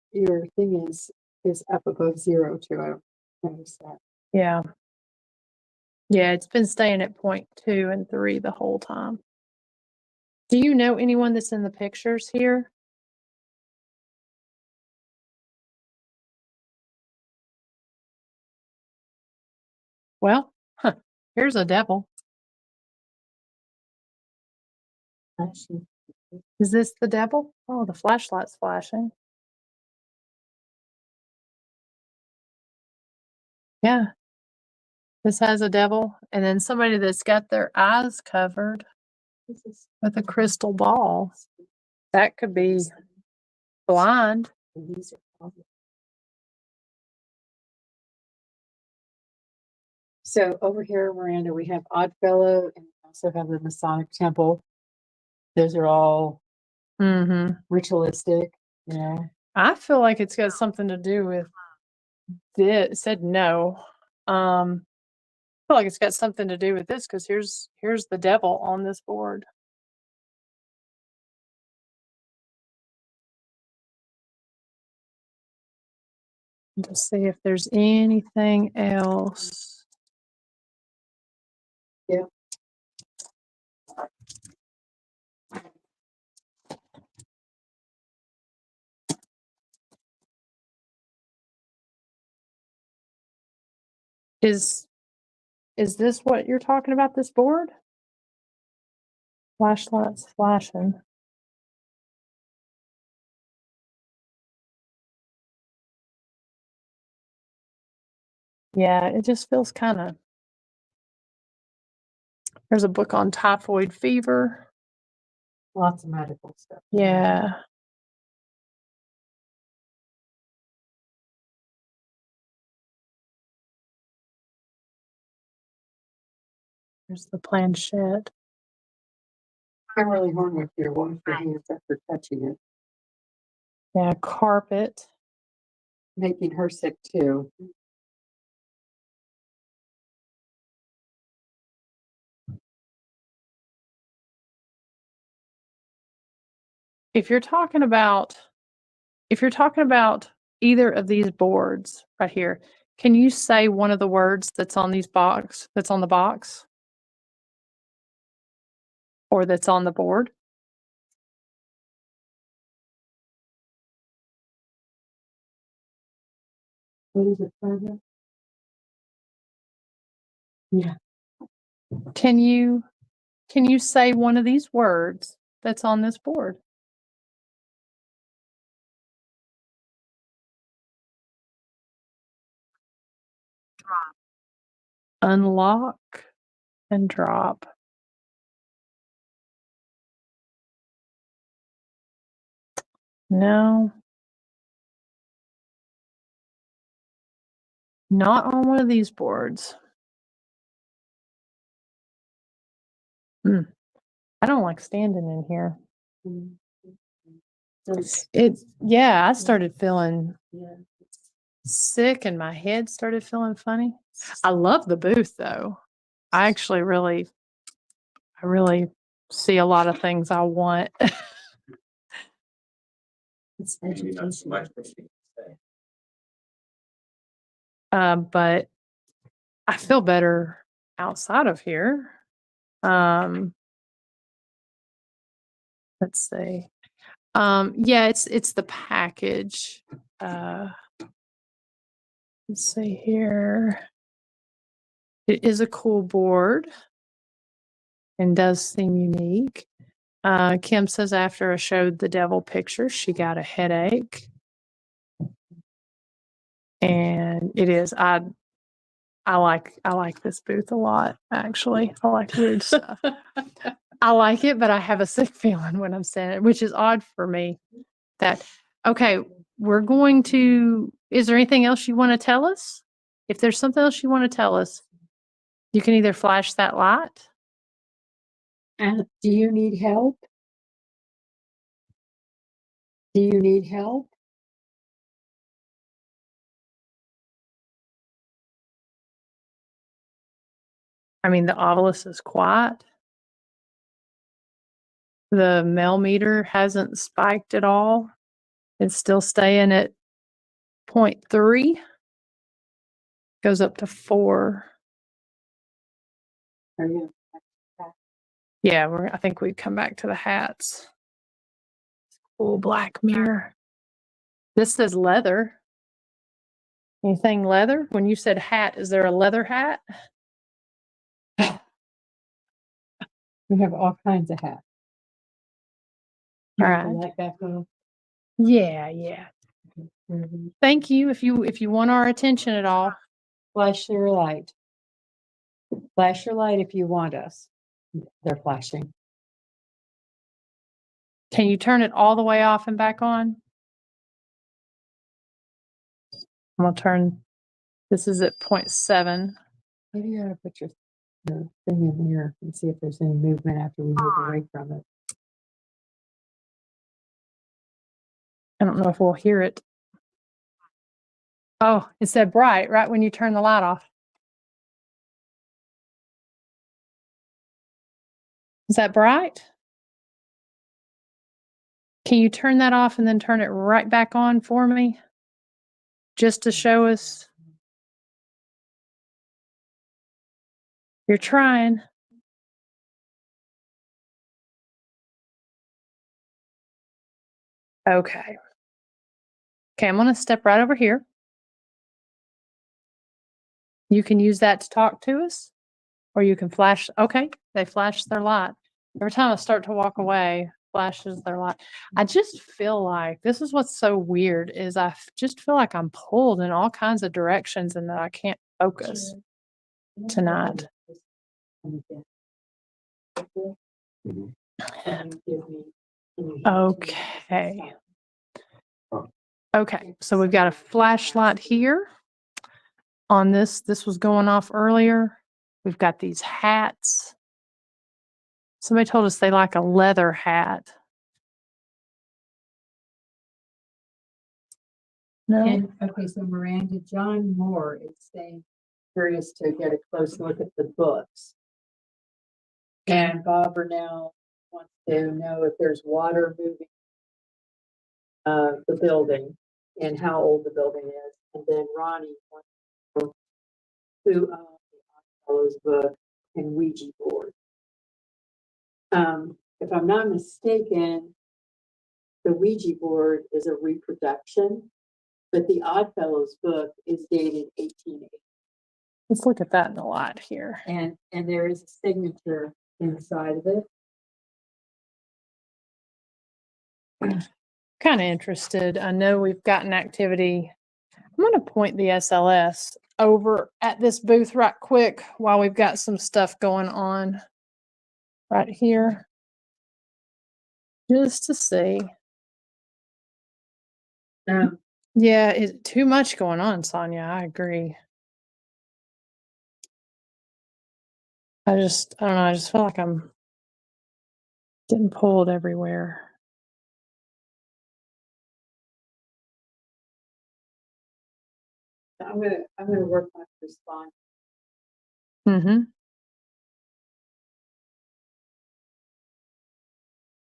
thing is up above 0 too. I don't notice that. Yeah. Yeah, it's been staying at 0.2 and 3 the whole time. Do you know anyone that's in the pictures here? Well, here's a devil. Is this the devil? Oh, the flashlight's flashing. Yeah. This has a devil, and then somebody that's got their eyes covered with a crystal ball. That could be blind. So over here, Miranda, we have Oddfellow and we also have the Masonic Temple. Those are all ritualistic, you know. I feel like it's got something to do with this. It said no. I feel like it's got something to do with this because here's the devil on this board. To see if there's anything else. Yeah. Is this what you're talking about, this board? Flashlights flashing. Yeah, it just feels kind of. There's a book on typhoid fever. Lots of medical stuff. Yeah. There's the planchette. Kimberly Hornwick here, wash your hands after touching it. Yeah, carpet. Making her sick too. If you're talking about either of these boards right here, can you say one of the words that's on the box or that's on the board? What is it, Sandra? Yeah. Can you say one of these words that's on this board? Unlock and drop. No. Not on one of these boards. I don't like standing in here. Yeah, I started feeling sick and my head started feeling funny. I love the booth though. I really see a lot of things I want. Maybe not so much what you say. But I feel better outside of here. Let's see. Yeah, it's the package. Let's see here. It is a cool board and does seem unique. Kim says after I showed the devil picture, she got a headache. And it is, I like this booth a lot, actually. I like weird stuff. I like it, but I have a sick feeling when I'm saying it, which is odd for me. Okay, we're going to, is there anything else you want to tell us? If there's something else you want to tell us, you can either flash that light. And do you need help? Do you need help? I mean, the obelisk is quiet. The mel meter hasn't spiked at all. It's still staying at 0.3. Goes up to 4. Are you? Yeah, I think we'd come back to the hats. Cool black mirror. This says leather. Anything leather? When you said hat, is there a leather hat? We have all kinds of hats. All right. Like that one? Yeah. Thank you. If you want our attention at all. Flash your light. Flash your light if you want us. They're flashing. Can you turn it all the way off and back on? I'm gonna turn, this is at 0.7. Maybe you ought to put your thing in here and see if there's any movement after we move away from it. I don't know if we'll hear it. Oh, it said bright right when you turn the light off. Is that bright? Can you turn that off and then turn it right back on for me? Just to show us. You're trying. Okay. Okay, I'm gonna step right over here. You can use that to talk to us, or you can flash. Okay, they flash their light. Every time I start to walk away, flashes their light. I just feel like this is what's so weird is just feel like I'm pulled in all kinds of directions and that I can't focus tonight. Okay. Okay, so we've got a flashlight here on this. This was going off earlier. We've got these hats. Somebody told us they like a leather hat. No? And, okay, so Miranda, John Moore is saying, curious to get a close look at the books. And Bob Burnell wants to know if there's water moving the building and how old the building is. And then Ronnie wants to know who owns the Oddfellows book and Ouija board. If I'm not mistaken, the Ouija board is a reproduction, but the Oddfellows book is dated 1880. Let's look at that in the light here. And there is a signature inside of it. Kind of interested. I know we've got an activity. I'm going to point the SLS over at this booth right quick while we've got some stuff going on right here. Just to see. Yeah, it's too much going on, Sonia. I agree. I don't know, I just feel like I'm getting pulled everywhere. I'm gonna work on respond. Mm-hmm.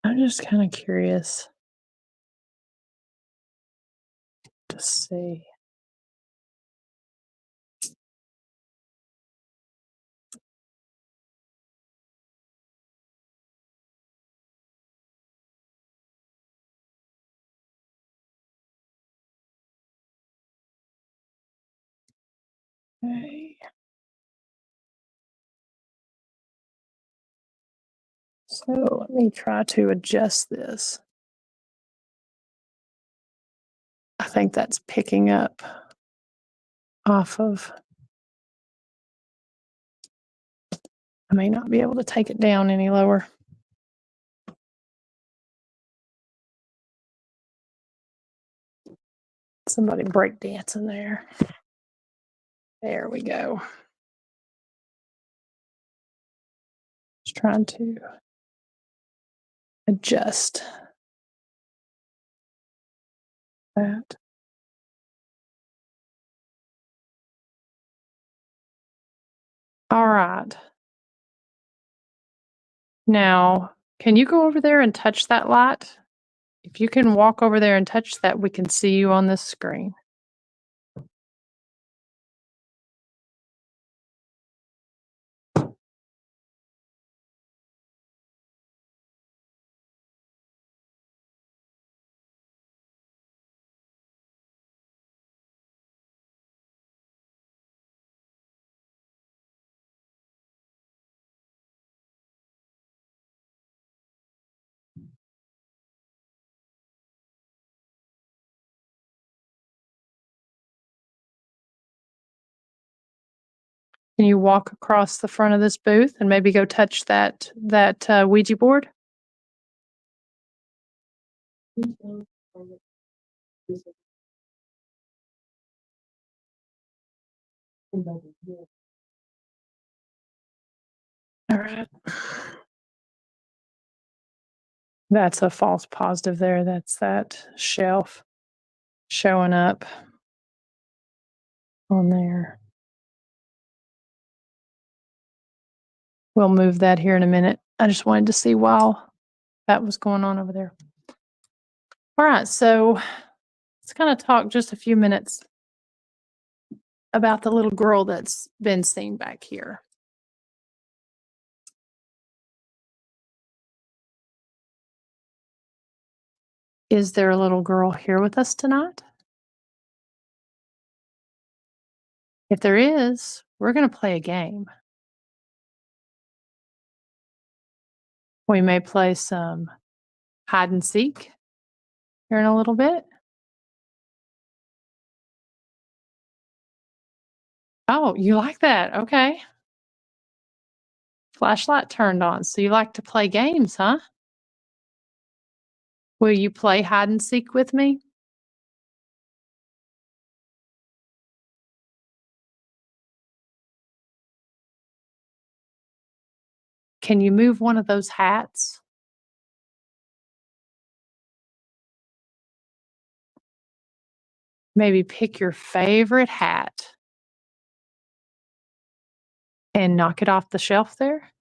I'm just kind of curious to see. Okay. So let me try to adjust this. I think that's picking up off of. I may not be able to take it down any lower. Somebody break dancing there. There we go. Just trying to adjust that. All right. Now, can you go over there and touch that light? If you can walk over there and touch that, we can see you on this screen. Can you walk across the front of this booth and maybe go touch that Ouija board? All right. That's a false positive there. That's that shelf showing up on there. We'll move that here in a minute. I just wanted to see while that was going on over there. All right, so let's kind of talk just a few minutes about the little girl that's been seen back here. Is there a little girl here with us tonight? If there is, we're going to play a game. We may play some hide and seek here in a little bit. Oh, you like that? Okay. Flashlight turned on. So you like to play games, huh? Will you play hide and seek with me? Can you move one of those hats? Maybe pick your favorite hat and knock it off the shelf there.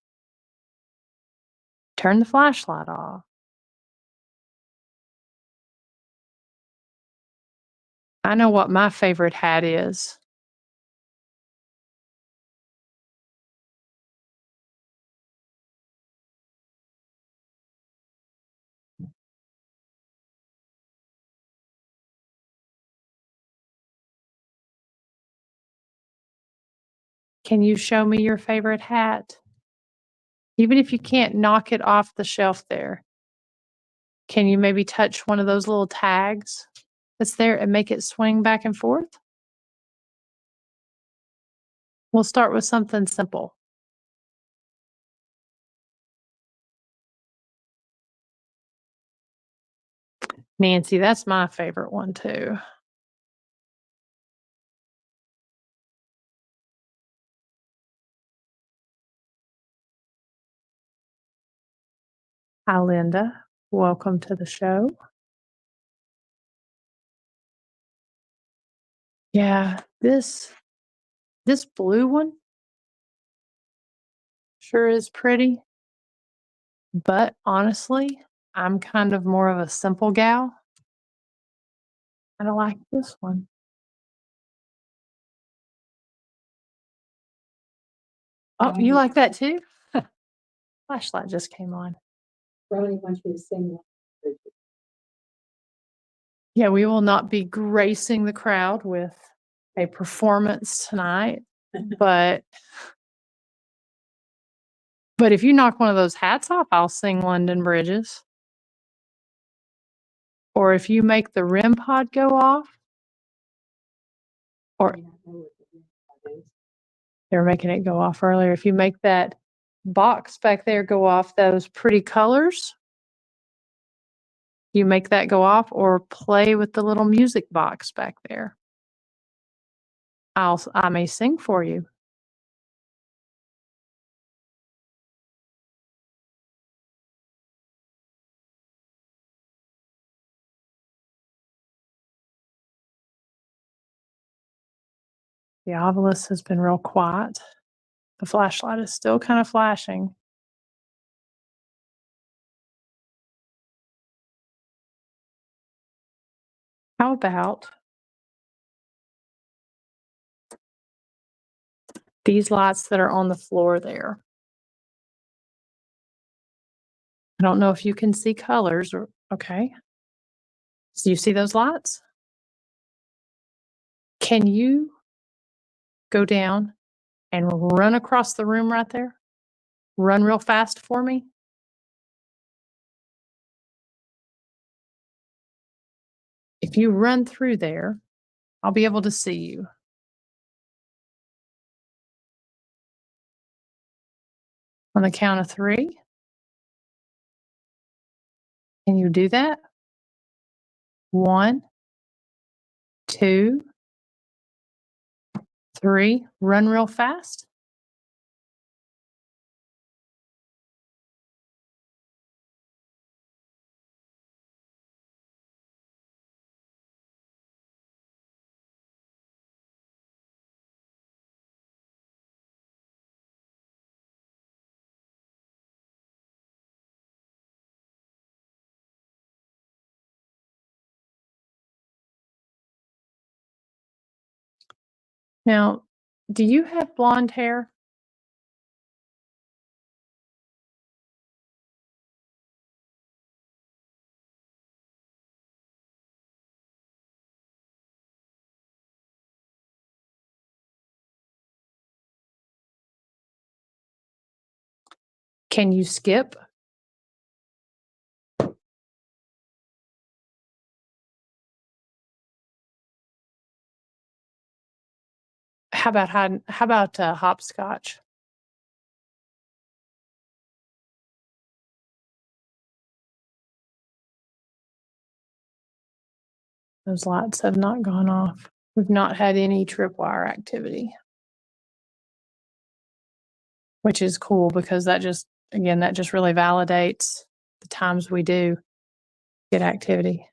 Turn the flashlight off. I know what my favorite hat is. Can you show me your favorite hat? Even if you can't knock it off the shelf there, can you maybe touch one of those little tags that's there and make it swing back and forth? We'll start with something simple. Nancy, that's my favorite one too. Hi, Linda. Welcome to the show. Yeah, this blue one sure is pretty, but honestly, I'm kind of more of a simple gal. I don't like this one. Oh, you like that too? Flashlight just came on. Ronnie wants you to sing one. Yeah, we will not be gracing the crowd with a performance tonight, but if you knock one of those hats off, I'll sing London Bridges. Or if you make the REM pod go off, or they were making it go off earlier. If you make that box back there go off, those pretty colors, you make that go off, or play with the little music box back there. I may sing for you. The obelisk has been real quiet. The flashlight is still kind of flashing. How about these lights that are on the floor there? I don't know if you can see colors or, okay. So you see those lights? Can you go down and run across the room right there? Run real fast for me. If you run through there, I'll be able to see you. On the count of 3. Can you do that? 1, 2, 3. Run real fast. Now, do you have blonde hair? Can you skip? How about hopscotch? Those lights have not gone off. We've not had any tripwire activity, which is cool because that just really validates the times we do get activity.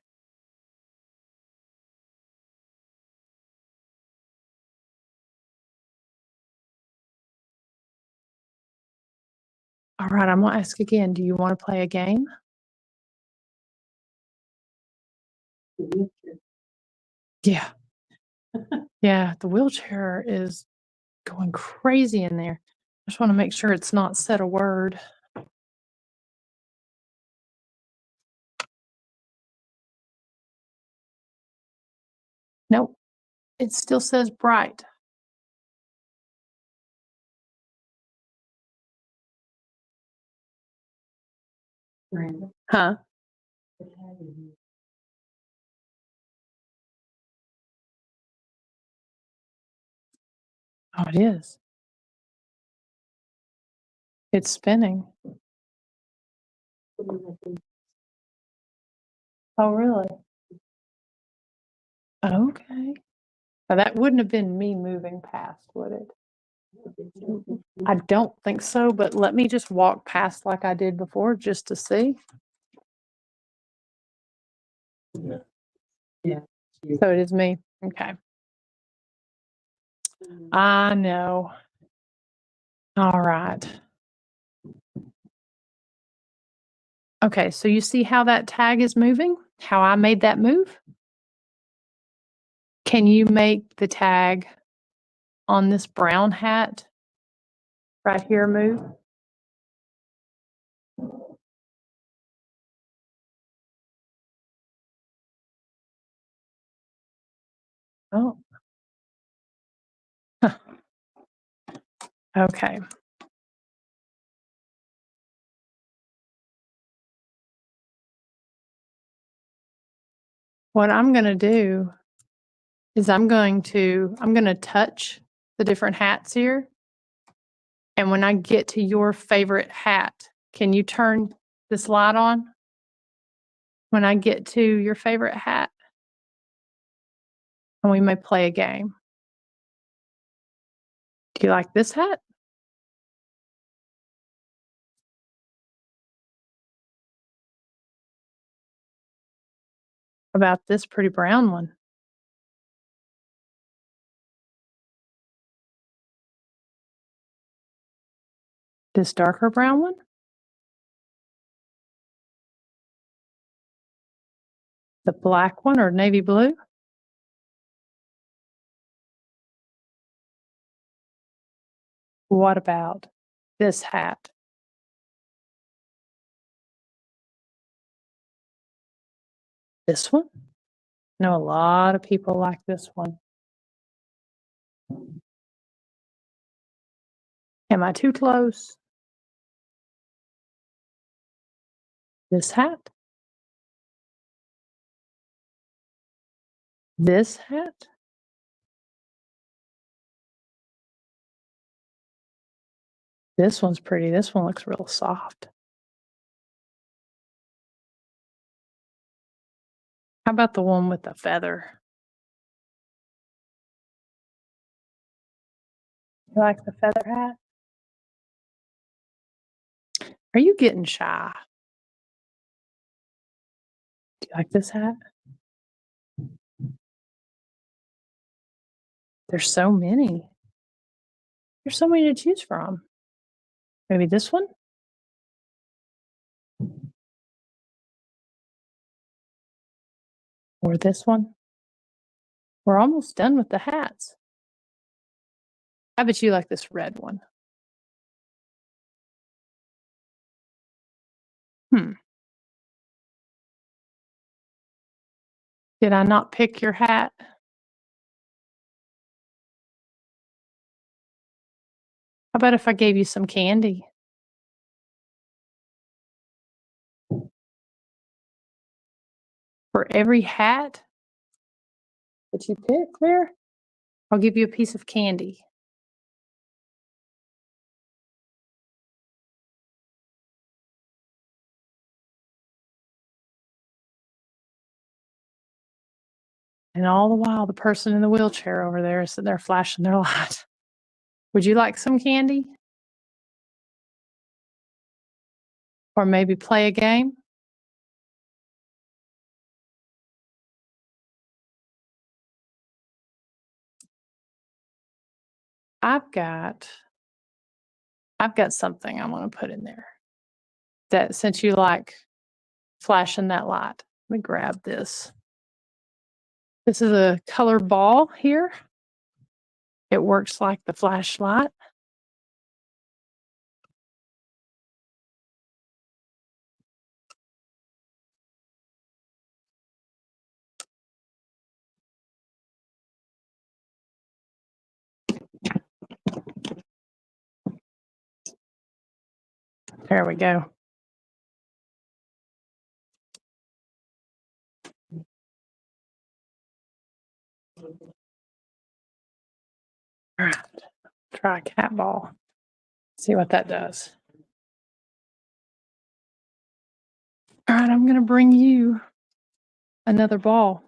All right, I'm gonna ask again. Do you want to play a game? Yeah. Yeah, the wheelchair is going crazy in there. I just want to make sure it's not said a word. Nope. It still says bright. Miranda, Huh? what have you? Oh, it is. It's spinning. Oh, really? Okay. Now, that wouldn't have been me moving past, would it? I don't think so, but let me just walk past like I did before just to see. Yeah. So it is me. Okay. I know. All right. Okay, so you see how that tag is moving? How I made that move? Can you make the tag on this brown hat right here move? Oh. Huh. Okay. What I'm going to do is I'm going to touch the different hats here. And when I get to your favorite hat, can you turn this light on? When I get to your favorite hat, and we may play a game. Do you like this hat? About this pretty brown one? This darker brown one? The black one or navy blue? What about this hat? This one? I know a lot of people like this one. Am I too close? This hat? This hat? This one's pretty. This one looks real soft. How about the one with the feather? You like the feather hat? Are you getting shy? Do you like this hat? There's so many. There's so many to choose from. Maybe this one? Or this one? We're almost done with the hats. I bet you like this red one. Did I not pick your hat? How about if I gave you some candy? For every hat that you pick there, I'll give you a piece of candy. And all the while, the person in the wheelchair over there is sitting there flashing their light. Would you like some candy? Or maybe play a game? I've got something I want to put in there. That since you like flashing that light, let me grab this. This is a color ball here. It works like the flashlight. There we go. All right, try a cat ball. See what that does. All right, I'm going to bring you another ball.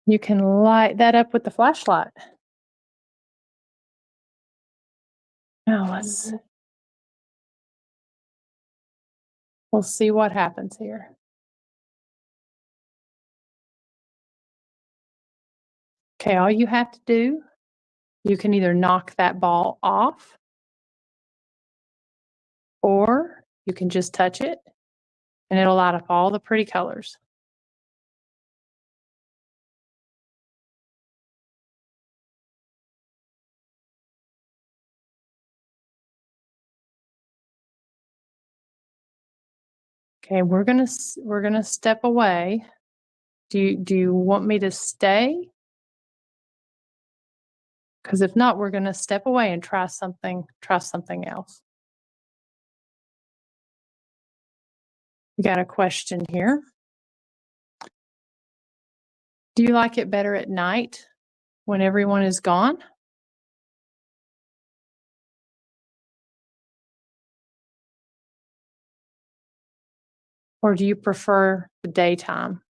You can light that up with the flashlight. Now we'll see what happens here. Okay, all you have to do, you can either knock that ball off, or you can just touch it and it'll light up all the pretty colors. Okay, we're gonna step away. Do you want me to stay? Because if not, we're gonna step away and try something else. We got a question here. Do you like it better at night when everyone is gone? Or do you prefer the daytime?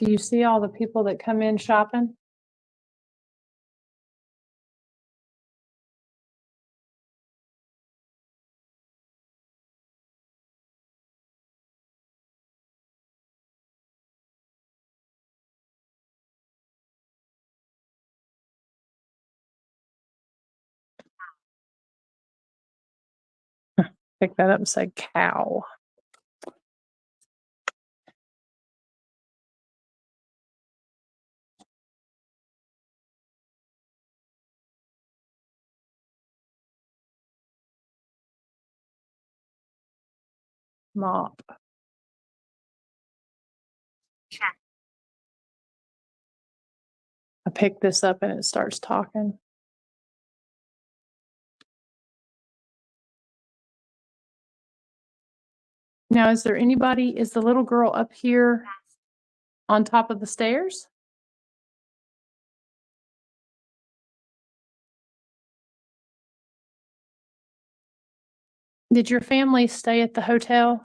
Do you see all the people that come in shopping? Pick that up and say cow. Mop. I pick this up and it starts talking. Now, is the little girl up here on top of the stairs? Did your family stay at the hotel?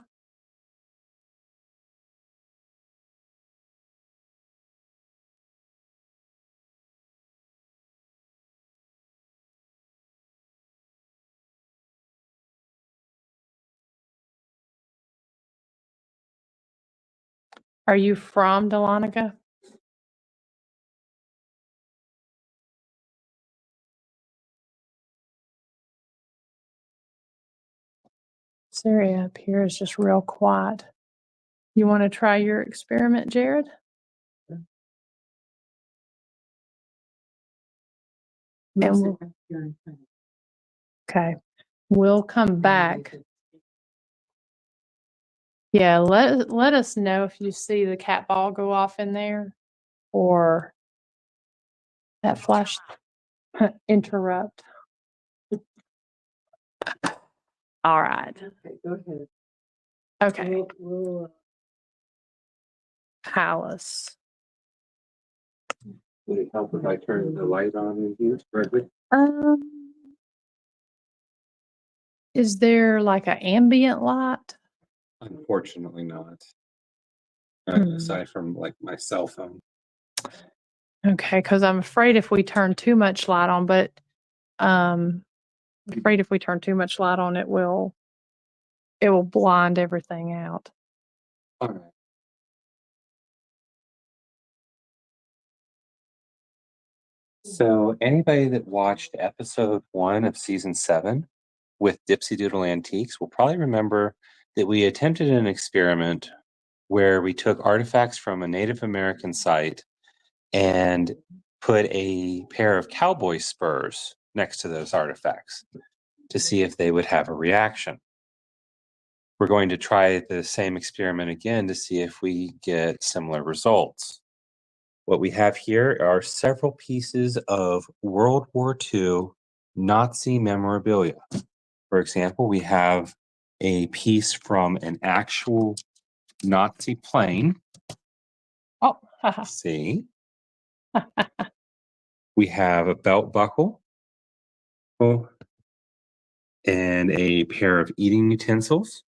Are you from Dahlonega? This area up here is just real quiet. You want to try your experiment, Jared? And okay, we'll come back. Yeah, let us know if you see the cat ball go off in there or that flash interrupt. All right. Okay, go ahead. Okay. We'll Palace. Would it help if I turn the light on in here, Frederick? Is there like an ambient light? Unfortunately not. Aside from like my cell phone. Okay, because I'm afraid if we turn too much light on, afraid if we turn too much light on, it will blind everything out. All right. So anybody that watched episode 1 of season 7 with Dipsy Doodle Antiques will probably remember that we attempted an experiment where we took artifacts from a Native American site and put a pair of cowboy spurs next to those artifacts to see if they would have a reaction. We're going to try the same experiment again to see if we get similar results. What we have here are several pieces of World War II Nazi memorabilia. For example, we have a piece from an actual Nazi plane. Oh, haha. See? We have a belt buckle. Oh, and a pair of eating utensils.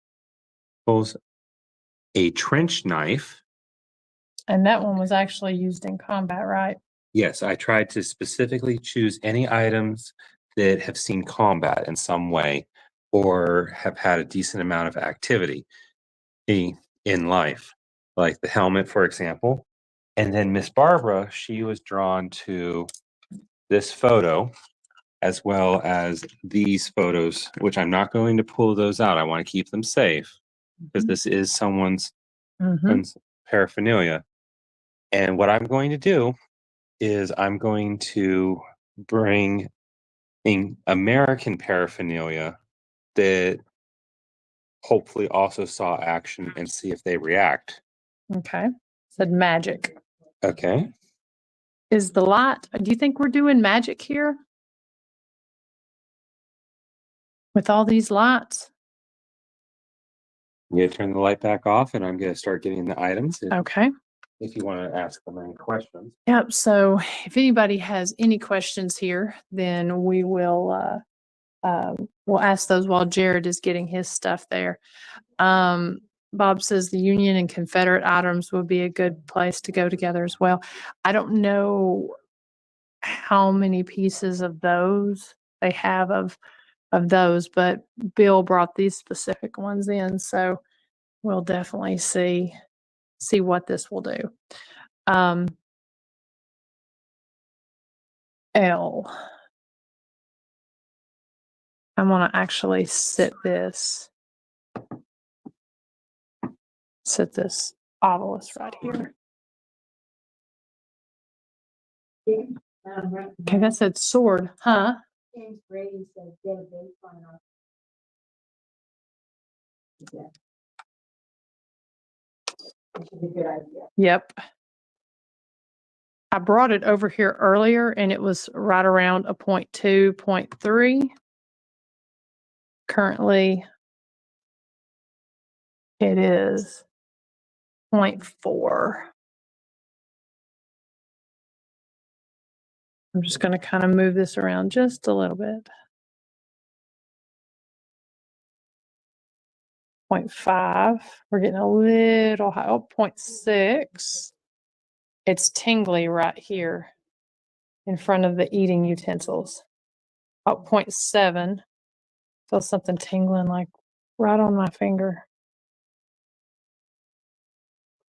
A trench knife. And that one was actually used in combat, right? Yes, I tried to specifically choose any items that have seen combat in some way or have had a decent amount of activity in life, like the helmet, for example. And then Miss Barbara, she was drawn to this photo as well as these photos, which I'm not going to pull those out. I want to keep them safe because this is someone's paraphernalia. And what I'm going to do is I'm going to bring in American paraphernalia that hopefully also saw action and see if they react. Okay. Said magic. Okay. Is the light, do you think we're doing magic here? With all these lights? I'm going to turn the light back off and I'm going to start getting the items Okay. if you want to ask them any questions. Yep. So if anybody has any questions here, then we will we'll ask those while Jared is getting his stuff there. Bob says the Union and Confederate items would be a good place to go together as well. I don't know how many pieces of those they have of those, but Bill brought these specific ones in, so we'll definitely see what this will do. L. I'm gonna actually sit this obelisk right here. Okay, that said sword, huh? James Brady said get a baseline on. Yeah. Which is a good idea. Yep. I brought it over here earlier and it was right around a 0.2, 0.3. Currently, it is 0.4. I'm just going to kind of move this around just a little bit. 0.5. We're getting a little high. Oh, 0.6. It's tingly right here in front of the eating utensils. Oh, 0.7. Feel something tingling like right on my finger.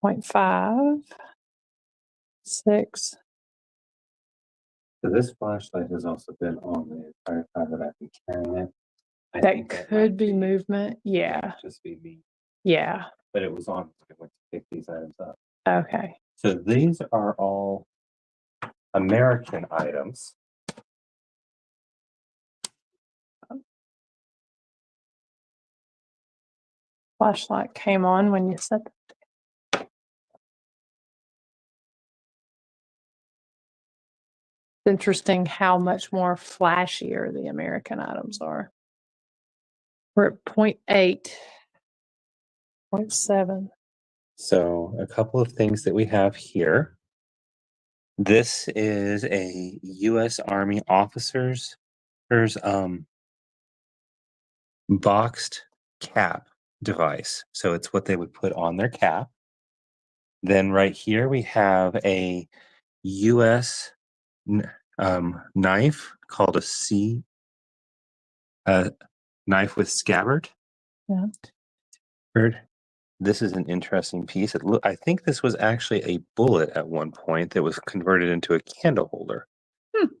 0.5. 6. So this flashlight has also been on the entire time that I've been carrying it. I That think could might be movement. Yeah. just be me. Yeah. But it was on when I went to pick these items up. Okay. So these are all American items. Flashlight came on when you said that. It's interesting how much more flashier the American items are. We're at 0.8, 0.7. So a couple of things that we have here. This is a U.S. Army officer's boxed cap device. So it's what they would put on their cap. Then right here we have a U.S. Knife called a C knife with scabbard. Yeah. This is an interesting piece. I think this was actually a bullet at one point that was converted into a candle holder,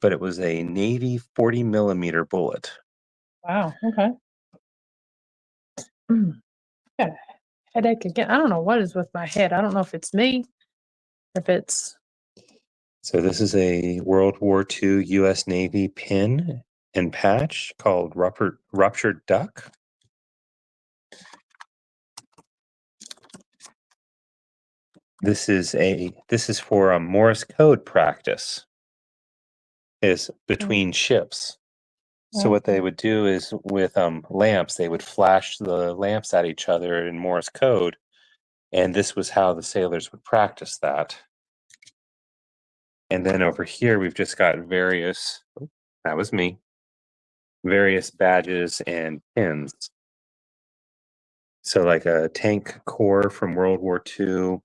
but it was a Navy 40 millimeter bullet. Wow. Okay. Got a headache again. I don't know what is with my head. I don't know if it's me, if it's. So this is a World War II U.S. Navy pin and patch called Ruptured Duck. This is for a Morse code practice. Is between ships. So what they would do is with lamps, they would flash the lamps at each other in Morse code, and this was how the sailors would practice that. And then over here, we've just got various, oh, that was me, various badges and pins. So like a tank corps from World War II,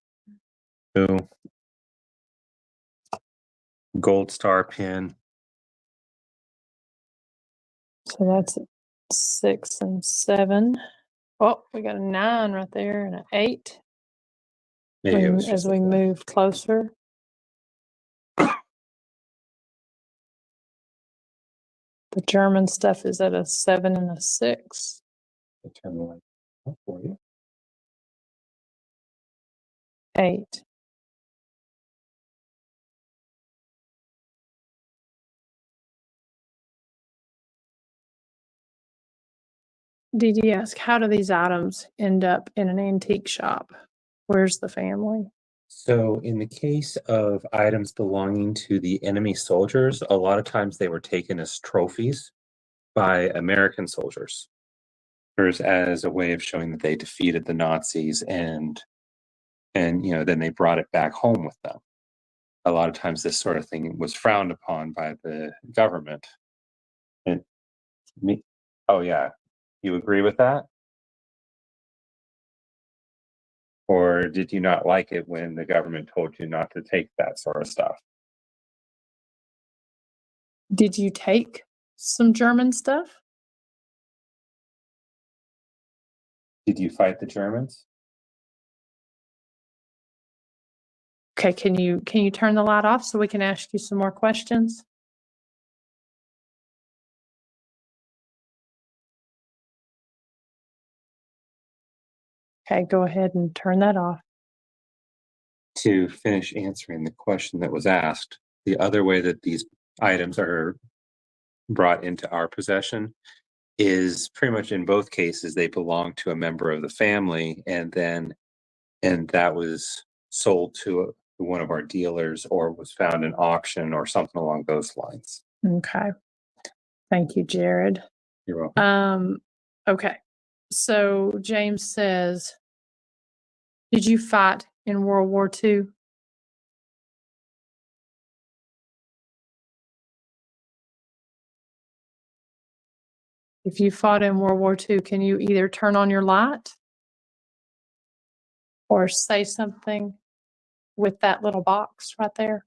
gold star pin. So that's 6 and 7. Oh, we got a 9 right there and an 8 Maybe it was as just we a- move closer. The German stuff is at a 7 and a 6. I'll turn the light up for you. 8. Did ask, how do these items end up in an antique shop? Where's the family? So in the case of items belonging to the enemy soldiers, a lot of times they were taken as trophies by American soldiers as a way of showing that they defeated the Nazis and then they brought it back home with them. A lot of times this sort of thing was frowned upon by the government. And me, oh yeah, you agree with that? Or did you not like it when the government told you not to take that sort of stuff? Did you take some German stuff? Did you fight the Germans? Okay, can you turn the light off so we can ask you some more questions? Okay, go ahead and turn that off. To finish answering the question that was asked, the other way that these items are brought into our possession is pretty much in both cases they belong to a member of the family, and that was sold to one of our dealers or was found in auction or something along those lines. Okay. Thank you, Jared. You're welcome. Okay. So James says, did you fight in World War II? If you fought in World War II, can you either turn on your light or say something with that little box right there?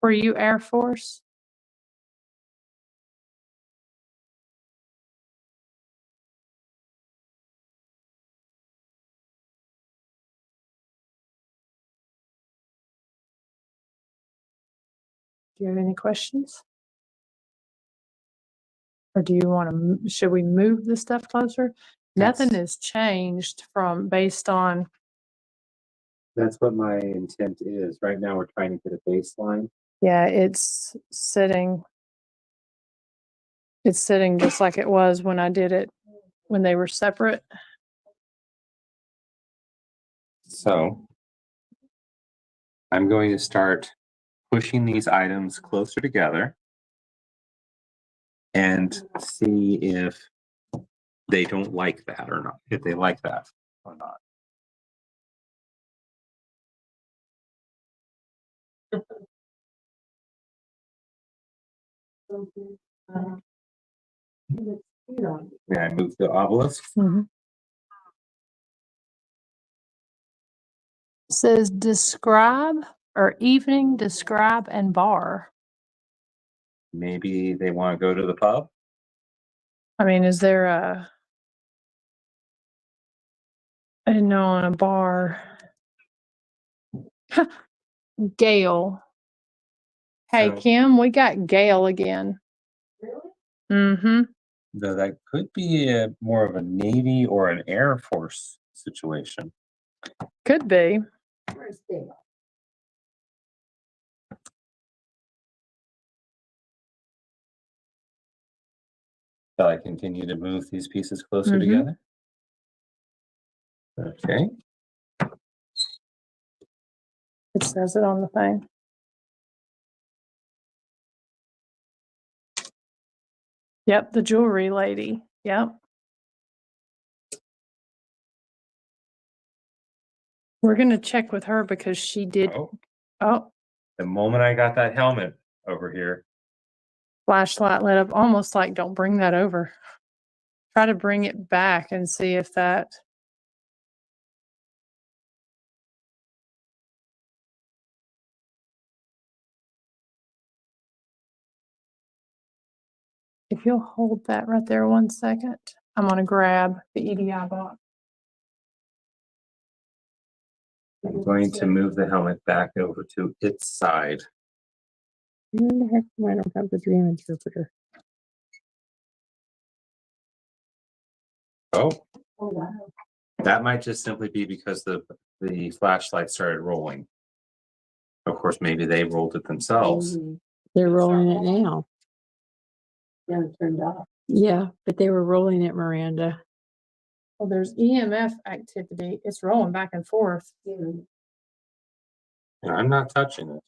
Were you Air Force? Do you have any questions? Or do you want to, should we move the stuff closer? Nothing has changed from based on, That's what my intent is. Right now, we're trying to get a baseline. yeah, it's sitting just like it was when I did it, when they were separate. So I'm going to start pushing these items closer together and see if they don't like that or not, if they like that or not. May I move the obelisk? Says describe or evening, describe, and bar. Maybe they want to go to the pub. I mean, is there I didn't know on a bar. Gail. Hey, So- Kim, we got Gail again. Really? Mm-hmm. Though that could be more of a Navy or an Air Force situation. Could be. Where's Dale? Shall I continue to move these pieces closer Mhm. together? Okay. It says it on the thing. Yep, the jewelry lady. Yep. We're going to check with her because she did. Oh, The moment I got that helmet over here, flashlight lit up, almost like don't bring that over. Try to bring it back and see if that. If you'll hold that right there 1 second, I'm going to grab the EDI box. I'm going to move the helmet back over to its side. Where the heck do I don't have the dream interpreter? Oh, Oh, wow. that might just simply be because the flashlight started rolling. Of course, maybe they rolled it themselves. They're rolling it now. Yeah, it turned off. Yeah, but they were rolling it, Miranda. Well, there's EMF activity. It's rolling back and forth. And I'm not touching it.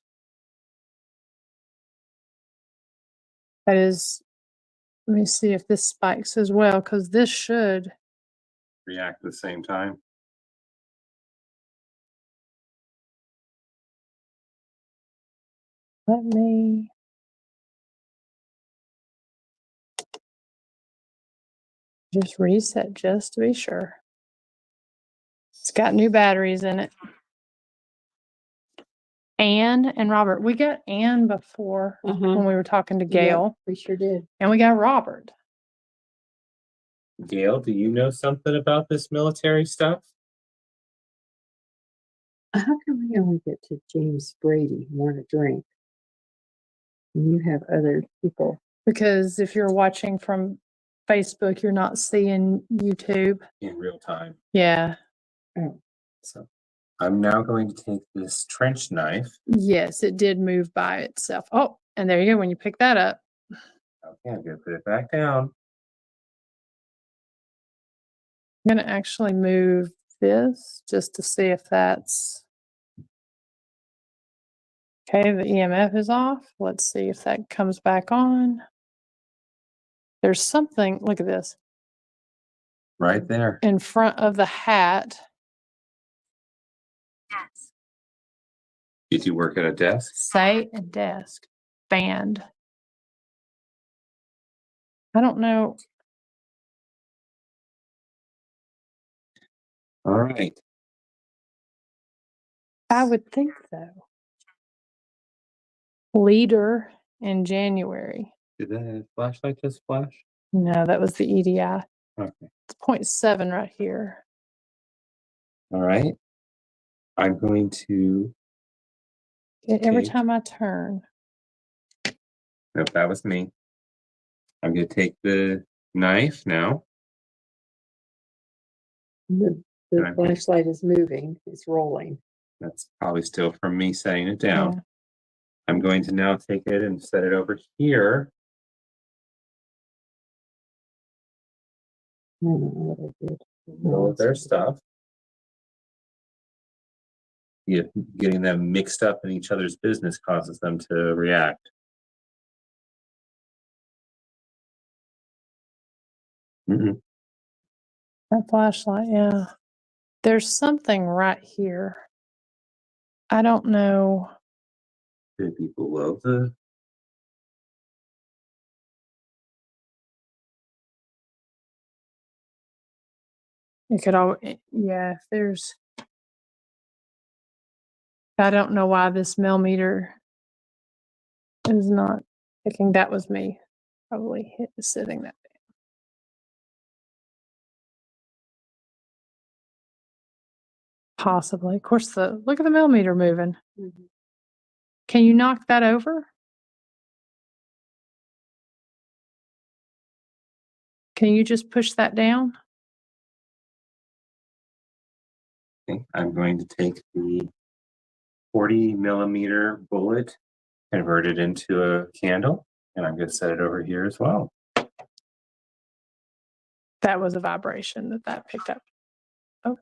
That is, let me see if this spikes as well, because this should. React at the same time. Let me. Just reset just to be sure. It's got new batteries in it. Anne and Robert. We got Anne before when we were talking to Gail. We sure did. And we got Robert. Gail, do you know something about this military stuff? How come we only get to James Brady want to drink? And you have other people. Because if you're watching from Facebook, you're not seeing YouTube. In real time. Yeah. So I'm now going to take this trench knife. Yes, it did move by itself. Oh, and there you go. When you pick that up. Okay, I'm going to put it back down. I'm going to actually move this just to see if that's. Okay, the EMF is off. Let's see if that comes back on. There's something, look at this. Right there. In front of the hat. Did you work at a desk? Say a desk. Band. I don't know. All right. I would think so. Leader in January. Did the flashlight just flash? No, that was the EDI. Okay. It's 0.7 right here. All right. I'm going to. Every time I turn. Nope, that was me. I'm going to take the knife now. The flashlight is moving. It's rolling. That's probably still from me setting it down. Yeah. I'm going to now take it and set it over here. I don't know what I did. All of their stuff. Getting them mixed up in each other's business causes them to react. That flashlight, yeah. There's something right here. I don't know. Do people love the? It could all, yeah, if there's. I don't know why this millimeter is not picking. That was me. Probably sitting that way. Possibly. Of course, look at the millimeter moving. Mm-hmm. Can you knock that over? Can you just push that down? Okay, I'm going to take the 40 millimeter bullet, convert it into a candle, and I'm going to set it over here as well. That was a vibration that picked up. Oh.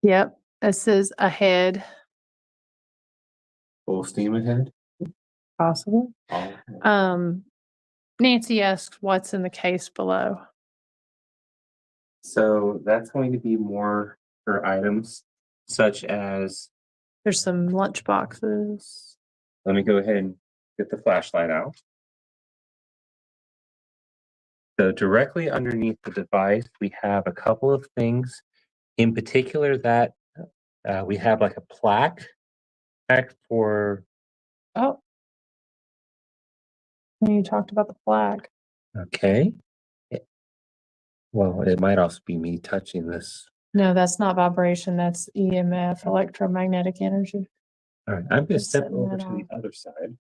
Yep. It says ahead, Full steam ahead. possible. All ahead. Nancy asks what's in the case below. So that's going to be more for items such as, There's some lunch boxes. let me go ahead and get the flashlight out. So directly underneath the device, we have a couple of things. In particular, that we have like a plaque for, Oh. You talked about the plaque. okay. Well, it might also be me touching this. No, that's not vibration. That's EMF, electromagnetic energy. All right, I'm going to Just step setting over that to the off. other side.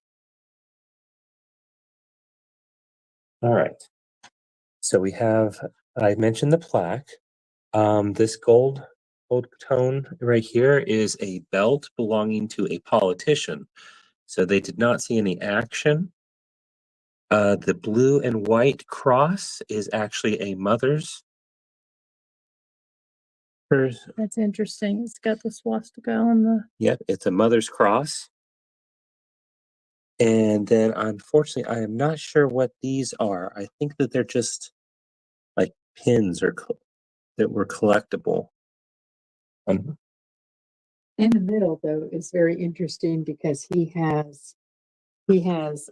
All right. So we have, I mentioned the plaque. This gold tone right here is a belt belonging to a politician. So they did not see any action. The blue and white cross is actually a mother's. That's interesting. It's got the swastika on the. Yep, it's a mother's cross. And then unfortunately, I am not sure what these are. I think that they're just like pins or that were collectible. In the middle, though, is very interesting because he has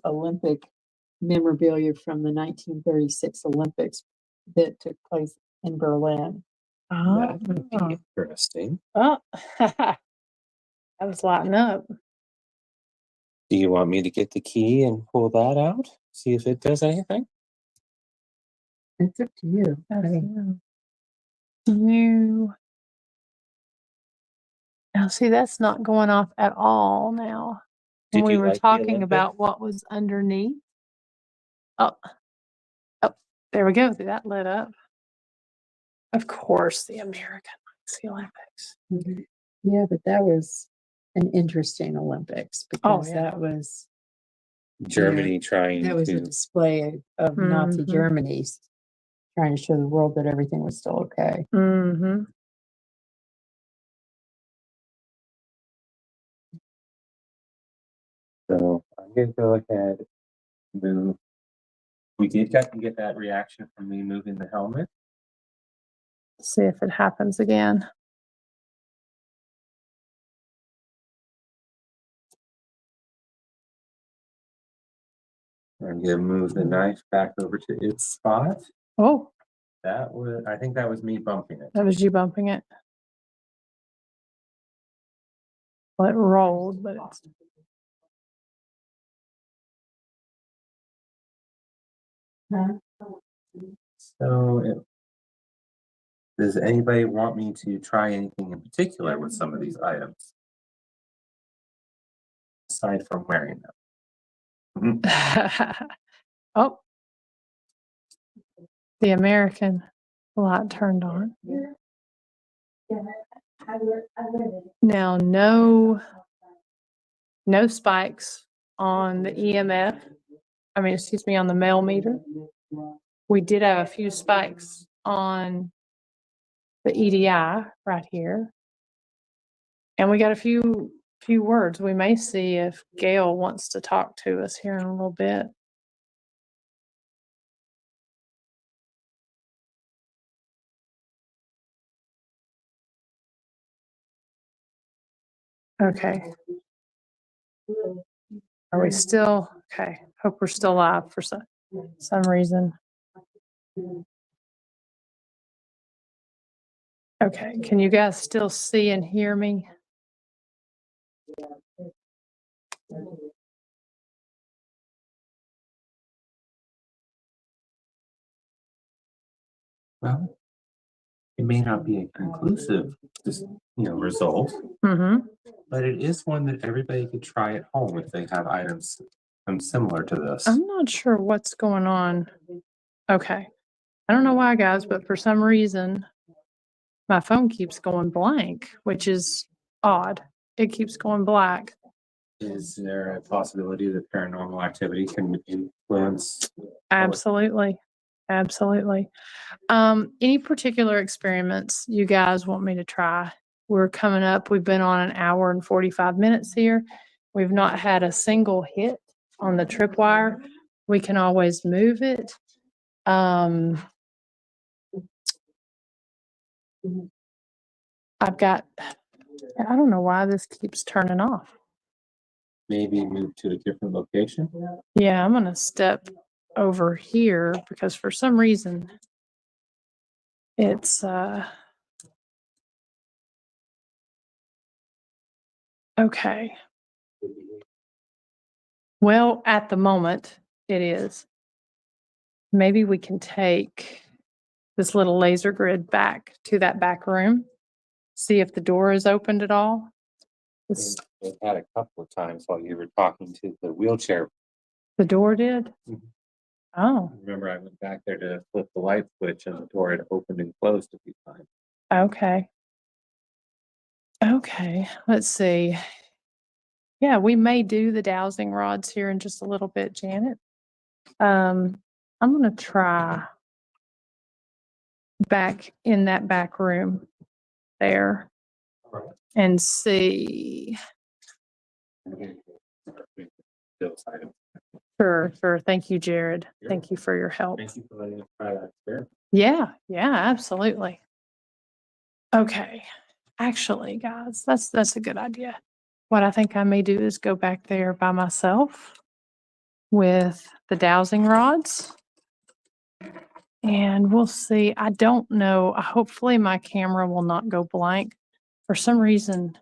Olympic memorabilia from the 1936 Olympics that took place in Berlin. That would be interesting. Oh, that was lighting up. Do you want me to get the key and pull that out? See if it does anything? It's up to you. I mean, You. Now, see, that's not going off at all now. When Did we you were like the talking Olympic? about what was underneath. Oh, there we go. That lit up. Of course, the American likes the Olympics. yeah, but that was an interesting Olympics because yeah. that was Germany trying a to. display of Nazi Mhm. Germany, trying to show the world that everything was still okay. Mm-hmm. So I'm going to go ahead and move. We did get that reaction from me moving the helmet. See if it happens again. I'm going to move the knife back over to its spot. Oh, I think that was me bumping it. that was you bumping it. Well, it rolled, but it's. So does anybody want me to try anything in particular with some of these items? Aside from wearing them. Oh, the American light turned on. Now, no spikes on the EMF. Excuse me, on the male meter. We did have a few spikes on the EDI right here. And we got a few words. We may see if Gail wants to talk to us here in a little bit. Okay. Are we still okay? Hope we're still live for some reason. Okay, can you guys still see and hear me? Well, it may not be a conclusive, result, Mm-hmm. but it is one that everybody could try at home if they have items similar to this. I'm not sure what's going on. Okay. I don't know why, guys, but for some reason, my phone keeps going blank, which is odd. It keeps going black. Is there a possibility that paranormal activity can influence? Absolutely. Absolutely. Any particular experiments you guys want me to try? we're coming up, we've been on an hour and 45 minutes here. We've not had a single hit on the tripwire. We can always move it. I've got, I don't know why this keeps turning off. Maybe move to a different location. Yeah, I'm gonna step over here because for some reason it's okay. Well, at the moment it is. Maybe we can take this little laser grid back to that back room, see if the door is opened at all. This, It had a couple of times while you were talking to the wheelchair. the door did? Mhm. Oh, Remember, I went back there to flip the light switch and the door had opened and closed a few times. okay. Okay, let's see. Yeah, we may do the dowsing rods here in just a little bit, Janet. I'm gonna try back in that back room there and see. Those items. Sure. Thank you, Jared. Sure. Thank you for your help. Thank you for letting us try that experiment. Yeah, absolutely. Okay, actually, guys, that's a good idea. What I think I may do is go back there by myself with the dowsing rods. And we'll see. I don't know. Hopefully my camera will not go blank. For some reason,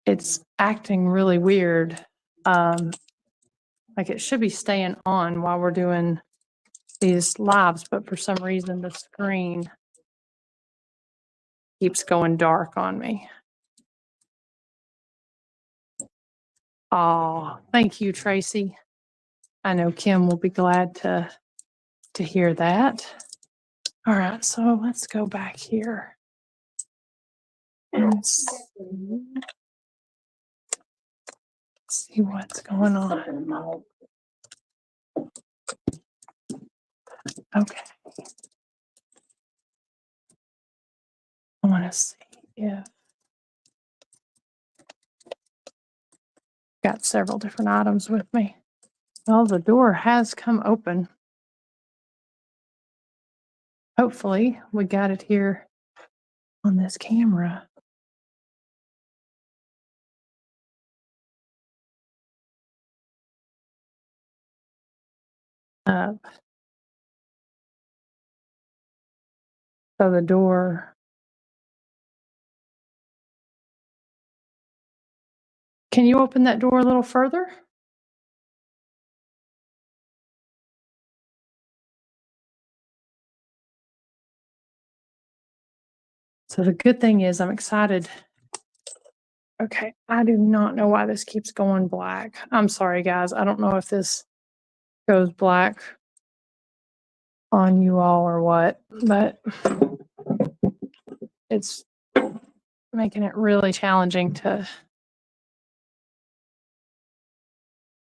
it's acting really weird. Like it should be staying on while we're doing these lives, but for some reason the screen keeps going dark on me. Oh, thank you, Tracy. I know Kim will be glad to hear that. All right, so let's go back here and see what's going on. Okay. I want to see if got several different items with me. Well, the door has come open. Hopefully, we got it here on this camera. Up. So the door. Can you open that door a little further? So the good thing is I'm excited. Okay, I do not know why this keeps going black. I'm sorry, guys. I don't know if this goes black on you all or what, but it's making it really challenging to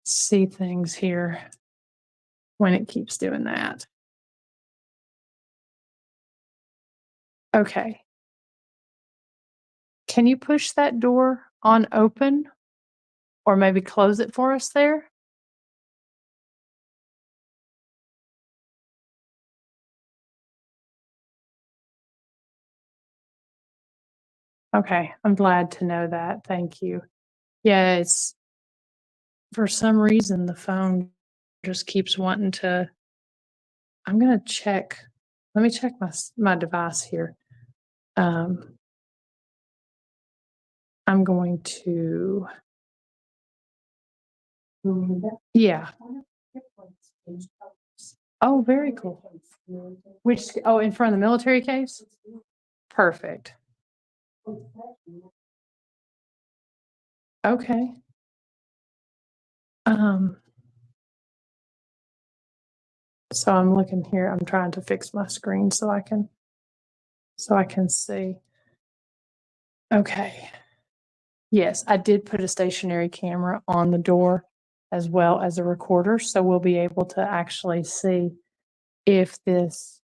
see things here when it keeps doing that. Okay. Can you push that door on open or maybe close it for us there? Okay, I'm glad to know that. Thank you. Yeah, it's for some reason the phone just keeps wanting to. I'm going to check. Let me check my device here. I'm going to. Yeah. Oh, very cool. Which, oh, in front of the military case? Perfect. Okay. So I'm looking here, I'm trying to fix my screen so I can see. Okay. Yes, I did put a stationary camera on the door as well as a recorder, so we'll be able to actually see if this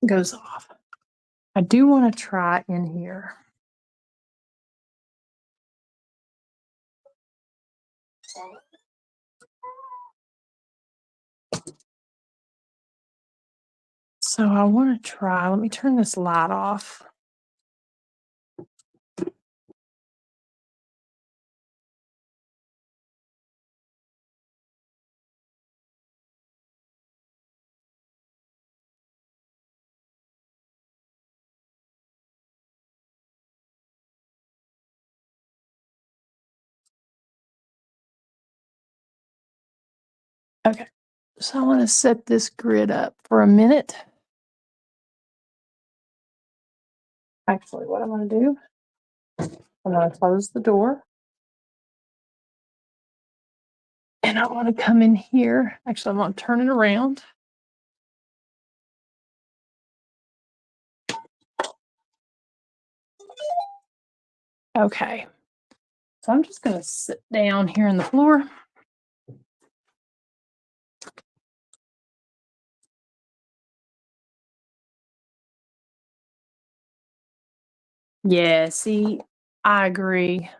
goes off. I do want to try in here. So I want to try, let me turn this light off. Okay, so I want to set this grid up for a minute. Actually, what I'm going to do, I'm going to close the door. And I want to come in here. Actually, I'm going to turn it around. Okay, so I'm just going to sit down here on the floor. Yeah, see, I agree,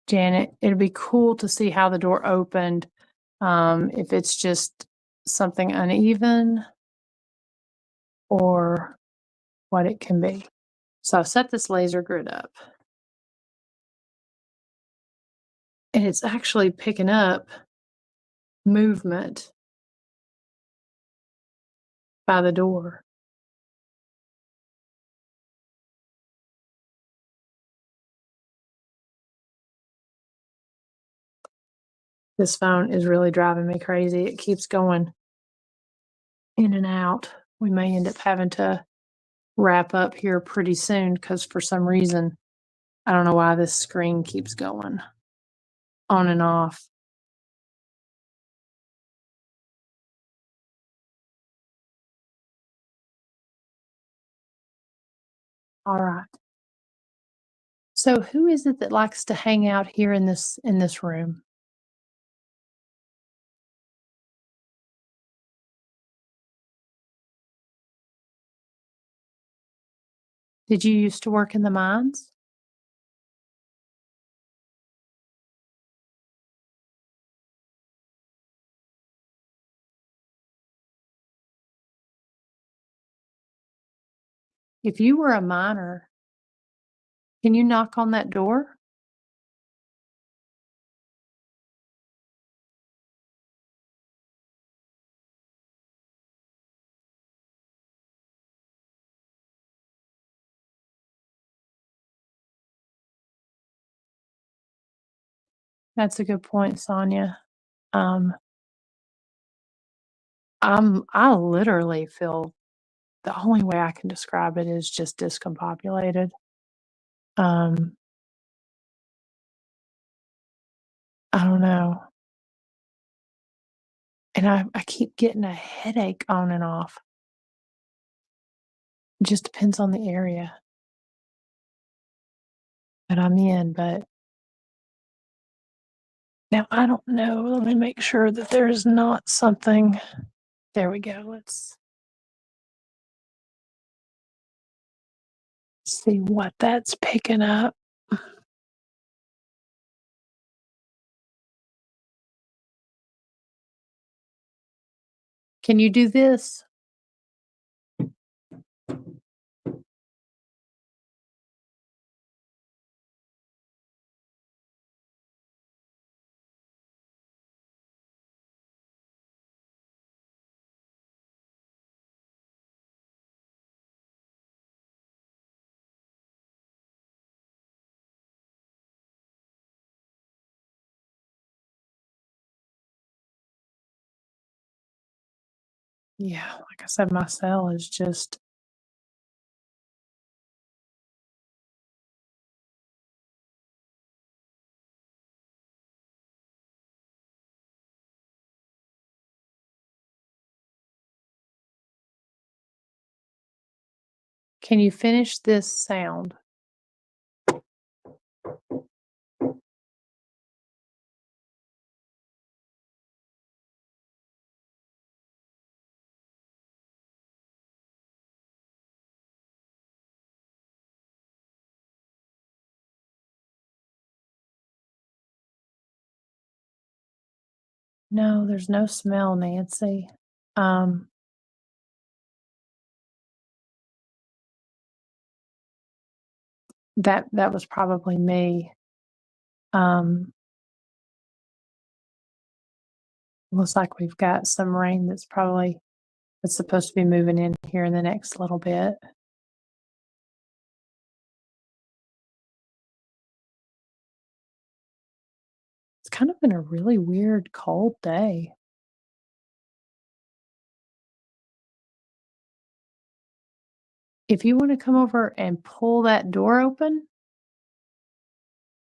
Janet. It'd be cool to see how the door opened. If it's just something uneven or what it can be. So I've set this laser grid up. And it's actually picking up movement by the door. This phone is really driving me crazy. It keeps going in and out. We may end up having to wrap up here pretty soon because for some reason, I don't know why this screen keeps going on and off. All right. So who is it that likes to hang out here in this room? Did you used to work in the mines? If you were a miner, can you knock on that door? That's a good point, Sonia. Um, I literally feel the only way I can describe it is just discombobulated. Um, I don't know. And I keep getting a headache on and off. It just depends on the area that I'm in. But now I don't know. Let me make sure that there is not something. There we go. Let's see what that's picking up. Can you do this? Yeah, like I said, my cell is just. Can you finish this sound? No, there's no smell, Nancy. Um, that was probably me. Um, looks like we've got some rain that's supposed to be moving in here in the next little bit. It's kind of been a really weird cold day. If you want to come over and pull that door open,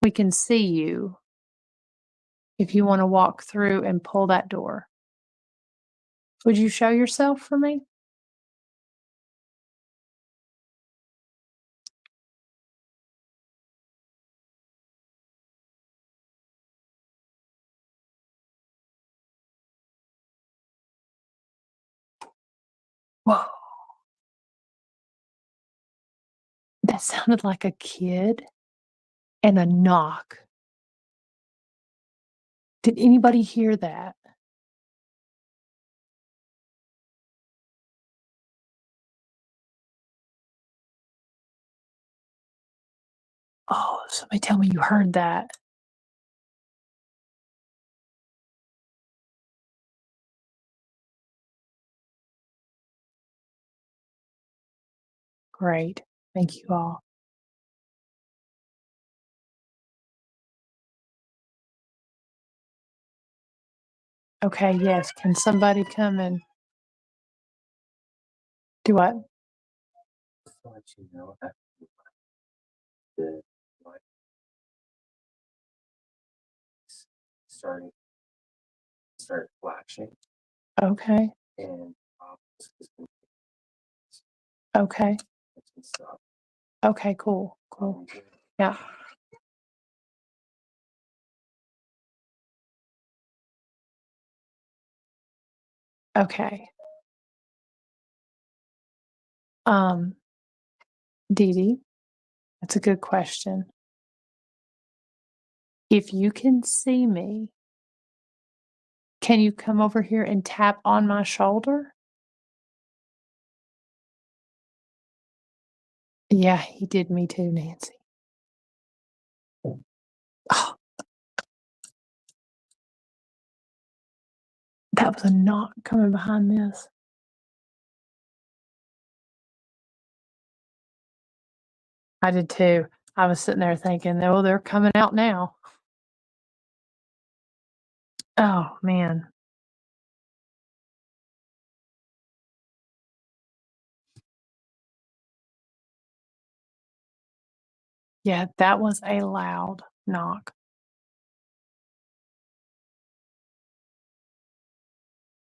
we can see you. If you want to walk through and pull that door. Would you show yourself for me? Whoa. That sounded like a kid and a knock. Did anybody hear that? Oh, somebody tell me you heard that. Great. Thank you all. Okay, yes. Can somebody come and do what? Just to let you know that the light is start flashing Okay. and it's Okay. gonna stop. Okay, cool. Cool. Yeah. Okay. Um, Dee Dee, that's a good question. If you can see me, can you come over here and tap on my shoulder? Yeah, he did me too, Nancy. Oh, that was a knock coming behind this. I did too. I was sitting there thinking, oh, they're coming out now. Oh, man. Yeah, that was a loud knock.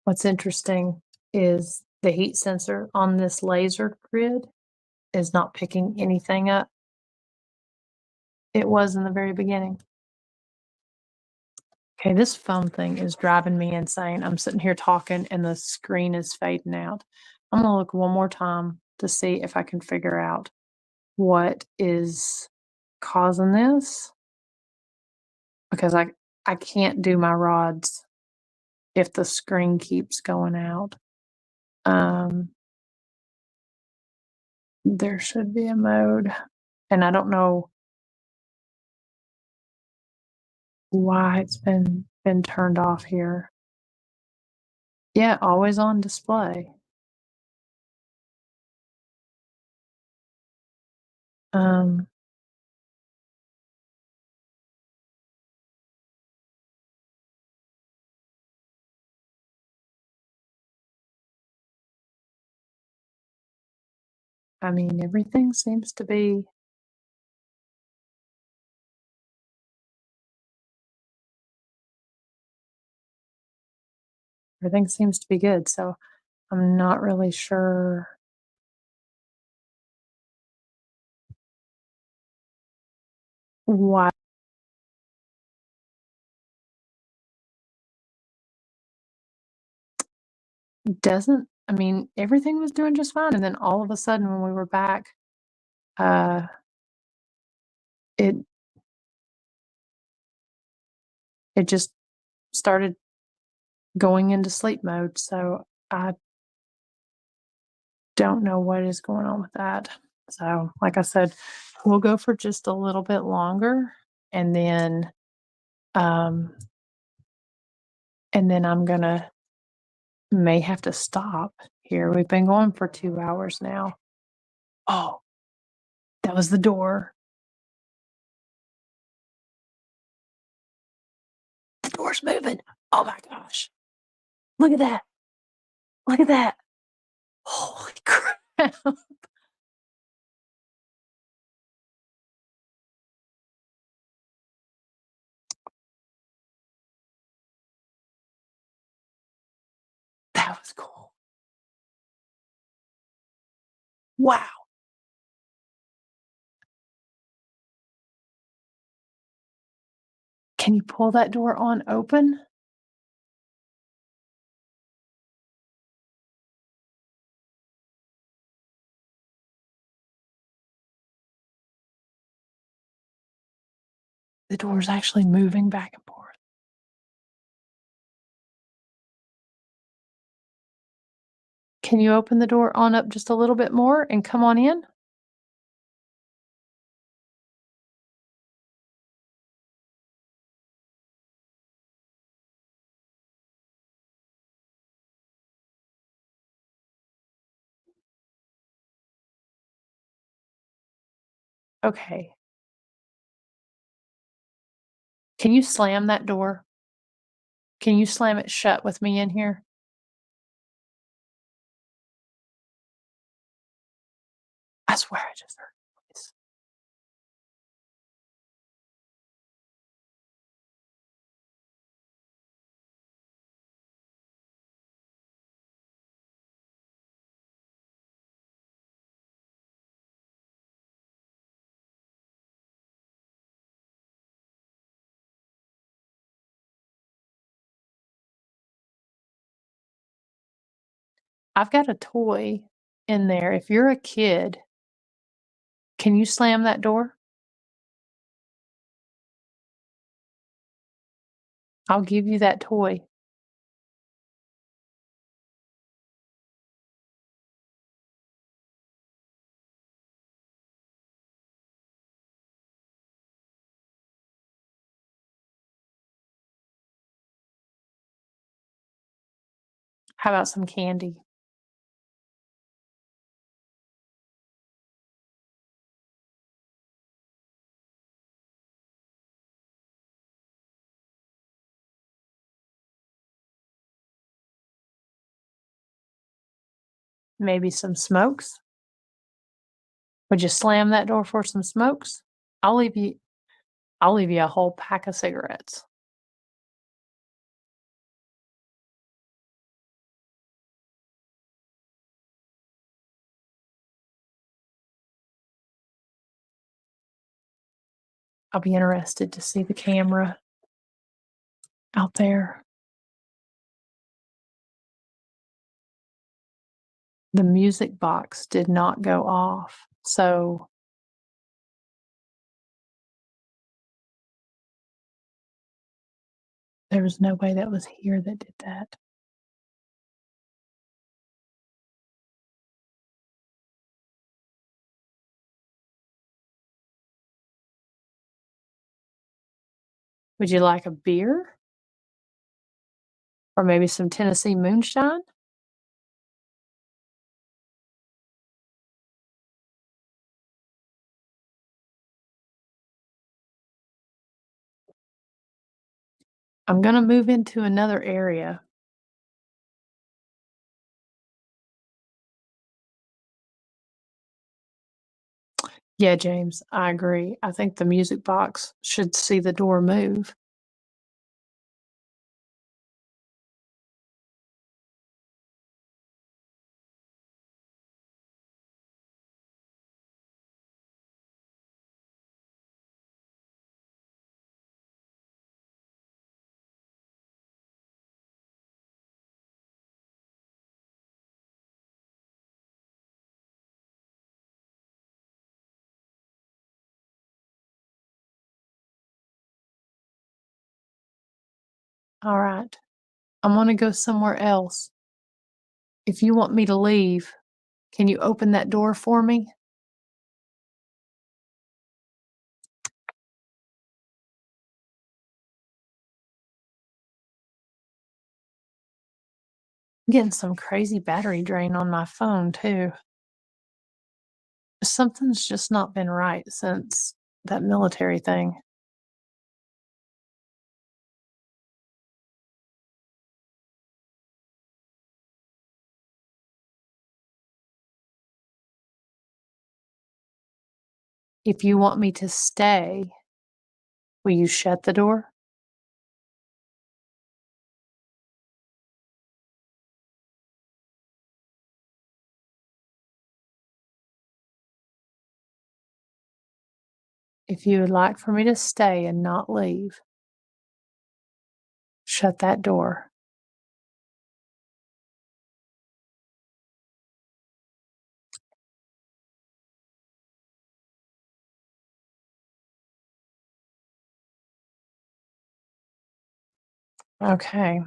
What's interesting is the heat sensor on this laser grid is not picking anything up. It was in the very beginning. Okay, this phone thing is driving me insane. I'm sitting here talking and the screen is fading out. I'm gonna look one more time to see if I can figure out what is causing this because I can't do my rods if the screen keeps going out. There should be a mode, and I don't know why it's been turned off here. Yeah, always on display. Um, I mean, everything seems to be good. So I'm not really sure why. Doesn't I mean, everything was doing just fine, and then all of a sudden when we were back, uh, it it just started going into sleep mode. So I don't know what is going on with that. So, like I said, we'll go for just a little bit longer, and then I'm gonna may have to stop here. We've been going for 2 hours now. Oh, that was the door. The door's moving. Oh my gosh. Look at that. Look at that. Holy crap. That was cool. Wow. Can you pull that door on open? The door's actually moving back and forth. Can you open the door on up just a little bit more and come on in? Okay. Can you slam that door? Can you slam it shut with me in here? I swear I just heard a noise. I've got a toy in there. If you're a kid, can you slam that door? I'll give you that toy. How about some candy? Maybe some smokes? Would you slam that door for some smokes? I'll leave you I'll leave you a whole pack of cigarettes. I'll be interested to see the camera out there. The music box did not go off, so there was no way that was here that did that. Would you like a beer? Or maybe some Tennessee moonshine? I'm gonna move into another area. Yeah, James, I agree. I think the music box should see the door move. All right. I want to go somewhere else. If you want me to leave, can you open that door for me? I'm getting some crazy battery drain on my phone, too. Something's just not been right since that military thing. If you want me to stay, will you shut the door? If you would like for me to stay and not leave, shut that door. Okay.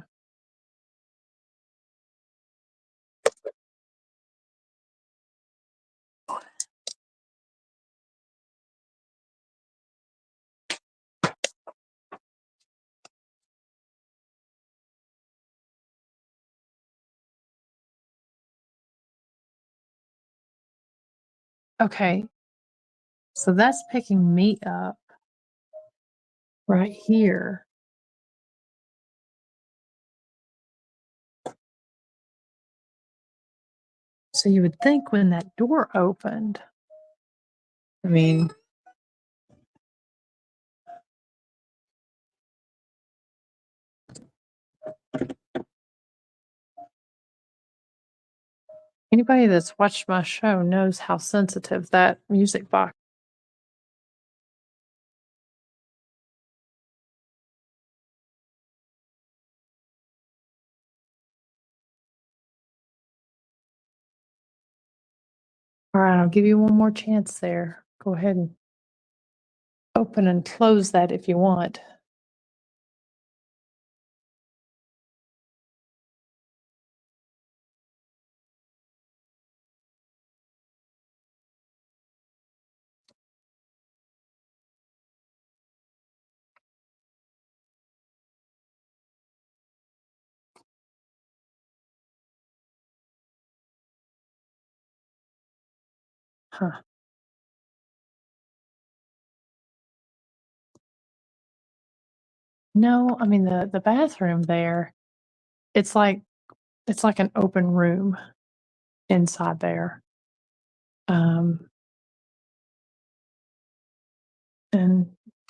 Okay. So that's picking me up right here. So you would think when that door opened, I mean, anybody that's watched my show knows how sensitive that music box. All right, I'll give you one more chance there. Go ahead and open and close that if you want. Huh. No, I mean the bathroom there, it's like an open room inside there. And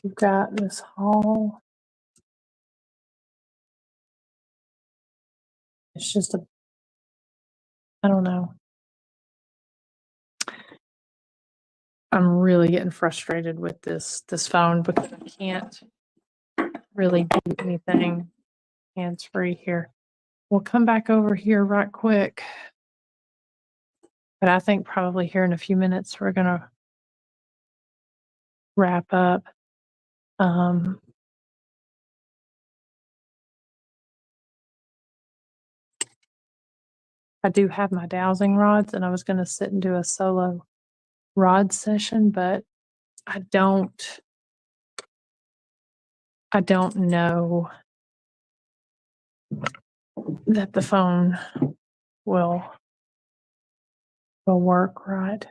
you've got this hall. It's just I don't know. I'm really getting frustrated with this phone because I can't really do anything hands-free here. We'll come back over here right quick. But I think probably here in a few minutes we're gonna wrap up. I do have my dowsing rods, and I was gonna sit and do a solo rod session, but I don't know that the phone will work right.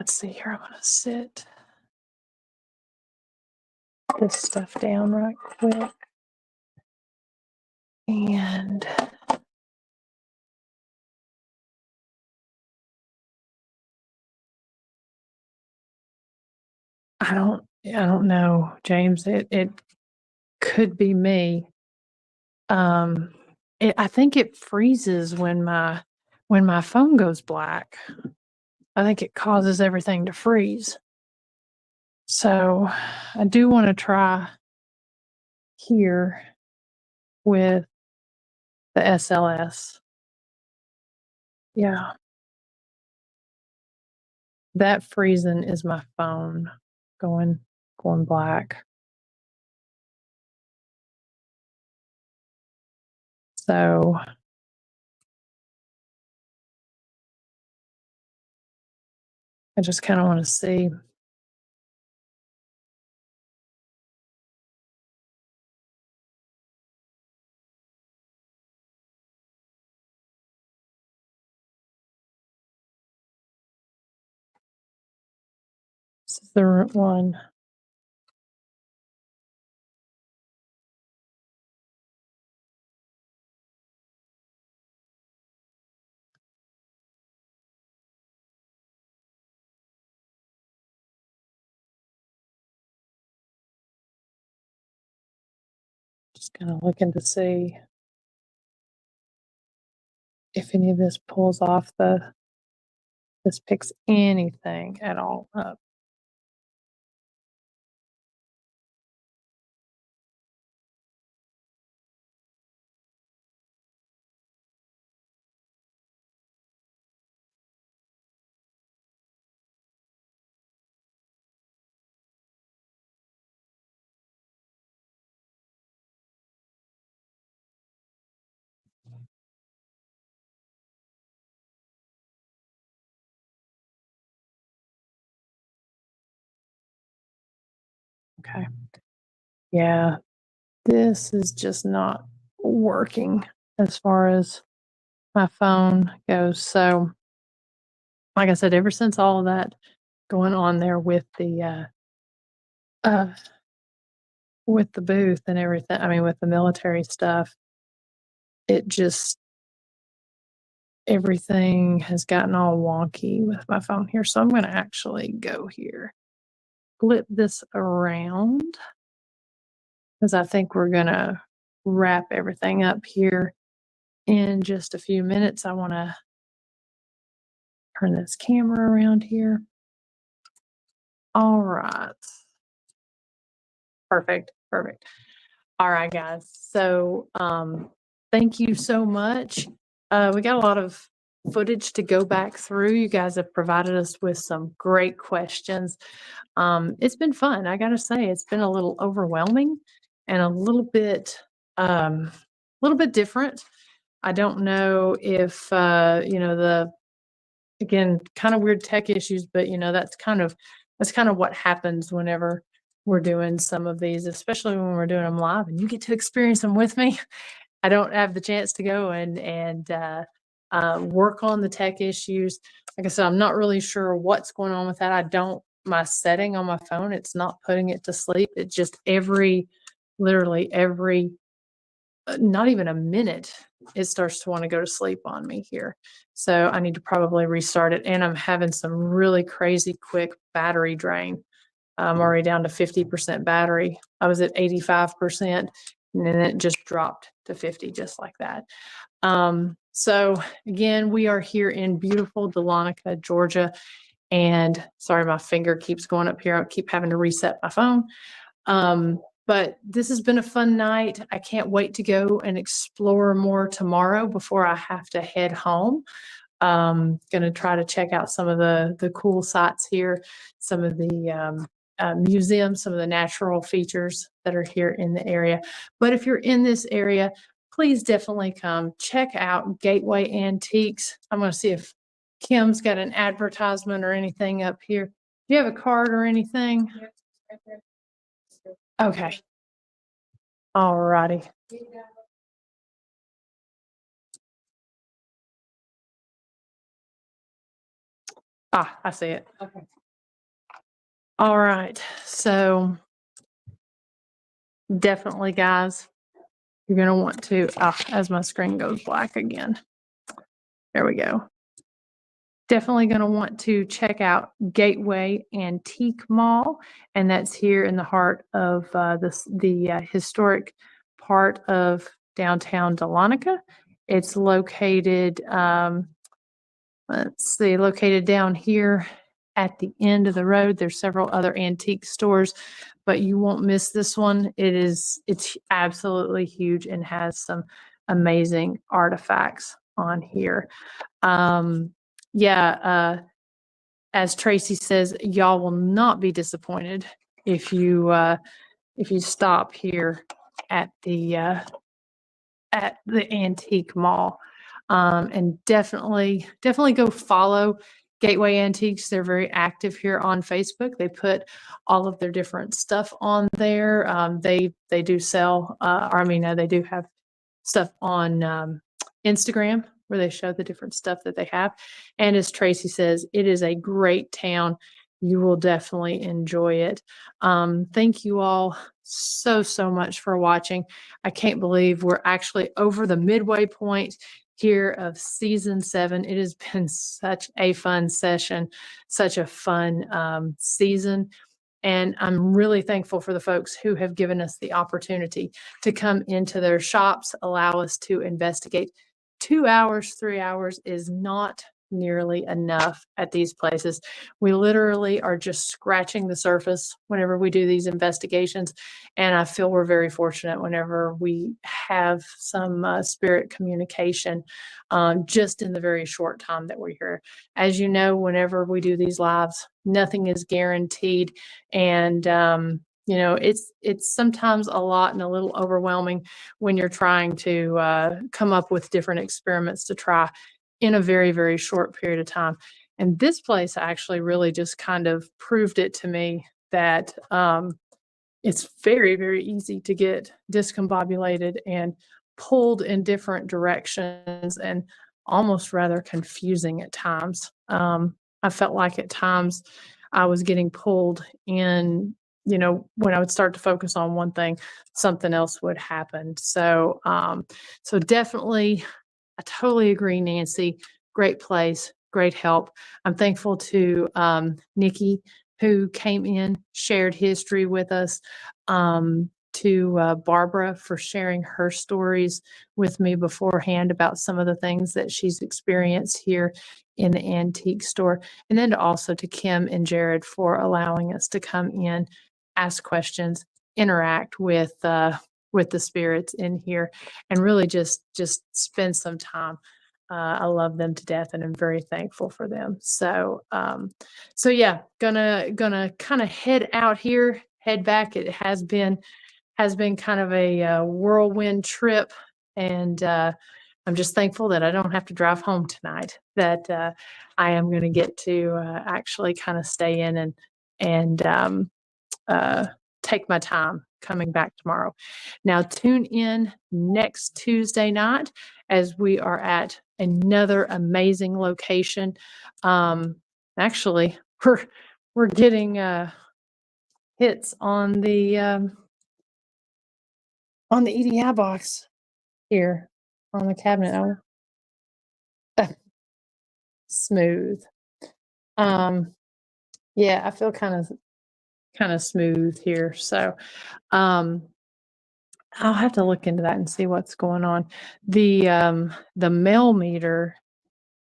Let's see here. I'm gonna sit this stuff down right quick. And I don't know, James. It could be me. I think it freezes when my phone goes black. I think it causes everything to freeze. So I do want to try here with the SLS. Yeah. That freezing is my phone going black. So I just kind of want to see. This is the root one. Just kind of looking to see if any of this pulls off this picks anything at all up. Okay. Yeah, this is just not working as far as my phone goes. So, like I said, ever since all of that going on there uh, with the booth and everything, I mean, with the military stuff, it just everything has gotten all wonky with my phone here. So I'm going to actually go here, flip this around, because I think we're going to wrap everything up here in just a few minutes. I want to turn this camera around here. All right. Perfect. Perfect. All right, guys. So thank you so much. We got a lot of footage to go back through. You guys have provided us with some great questions. It's been fun. I got to say, it's been a little overwhelming and a little bit different. I don't know if, again, kind of weird tech issues, but that's kind of what happens whenever we're doing some of these, especially when we're doing them live and you get to experience them with me. I don't have the chance to go and work on the tech issues. Like I said, I'm not really sure what's going on with that. My setting on my phone, it's not putting it to sleep. It's just literally every, not even a minute, it starts to want to go to sleep on me here. So I need to probably restart it. And I'm having some really crazy quick battery drain. I'm already down to 50% battery. I was at 85%, and then it just dropped to 50 just like that. So again, we are here in beautiful Dahlonega, Georgia. And sorry, my finger keeps going up here. I keep having to reset my phone. But this has been a fun night. I can't wait to go and explore more tomorrow before I have to head home. Going to try to check out some of the cool sites here, some of the museums, some of the natural features that are here in the area. But if you're in this area, please definitely come check out Gateway Antiques. I'm going to see if Kim's got an advertisement or anything up here. Do you have a card or anything? Yep, right there. Okay. All righty. Ah, I see it. Okay. All right. So definitely, guys, you're going to want to, as my screen goes black again. There we go. Definitely going to want to check out Gateway Antique Mall, and that's here in the heart of the historic part of downtown Dahlonega. It's located, located down here at the end of the road. There's several other antique stores, but you won't miss this one. It's absolutely huge and has some amazing artifacts on here. Yeah, as Tracy says, y'all will not be disappointed if you stop here at the antique mall. And definitely go follow Gateway Antiques. They're very active here on Facebook. They put all of their different stuff on there. They do sell, they do have stuff on Instagram where they show the different stuff that they have. And as Tracy says, it is a great town. You will definitely enjoy it. Thank you all so much for watching. I can't believe we're actually over the midway point here of season 7. It has been such a fun session, such a fun season. And I'm really thankful for the folks who have given us the opportunity to come into their shops, allow us to investigate. 2 hours, 3 hours is not nearly enough at these places. We literally are just scratching the surface whenever we do these investigations. And I feel we're very fortunate whenever we have some spirit communication just in the very short time that we're here. As you know, whenever we do these lives, nothing is guaranteed. And it's sometimes a lot and a little overwhelming when you're trying to come up with different experiments to try in a very, very short period of time. And this place actually really just kind of proved it to me that it's very, very easy to get discombobulated and pulled in different directions and almost rather confusing at times. I felt like at times I was getting pulled in, when I would start to focus on one thing, something else would happen. So definitely, I totally agree, Nancy. Great place, great help. I'm thankful to Nikki, who came in, shared history with us, to Barbara for sharing her stories with me beforehand about some of the things that she's experienced here in the antique store, and then also to Kim and Jared for allowing us to come in, ask questions, interact with the spirits in here, and really just spend some time. I love them to death, and I'm very thankful for them. So yeah, gonna kind of head out here, head back. It has been kind of a whirlwind trip, and I'm just thankful that I don't have to drive home tonight. That I am going to get to actually kind of stay in and take my time coming back tomorrow. Now tune in next Tuesday night as we are at another amazing location. Actually, we're getting hits on the EDI box here on the cabinet. Oh, smooth. Yeah, I feel kind of smooth here. So I'll have to look into that and see what's going on. The mail meter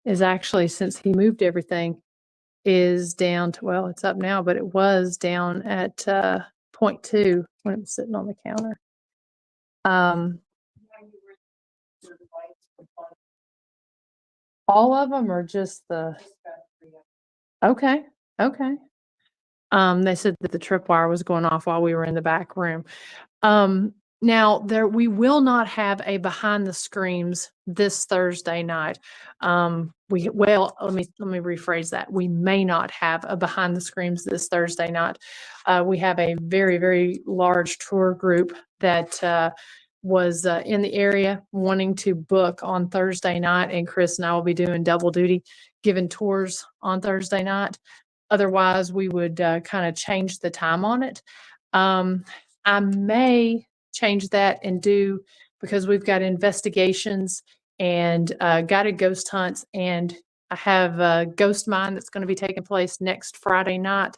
is actually, since he moved everything, is down to, well, it's up now, but it was down at 0.2 when it was sitting on the counter. All of them are just the, okay. They said that the tripwire was going off while we were in the back room. Now we will not have a behind the screens this Thursday night. Let me rephrase that. We may not have a behind the screens this Thursday night. We have a very, very large tour group that was in the area wanting to book on Thursday night, and Chris and I will be doing double duty, giving tours on Thursday night. Otherwise, we would kind of change the time on it. I may change that and do, because we've got investigations and guided ghost hunts, and I have a ghost mine that's going to be taking place next Friday night,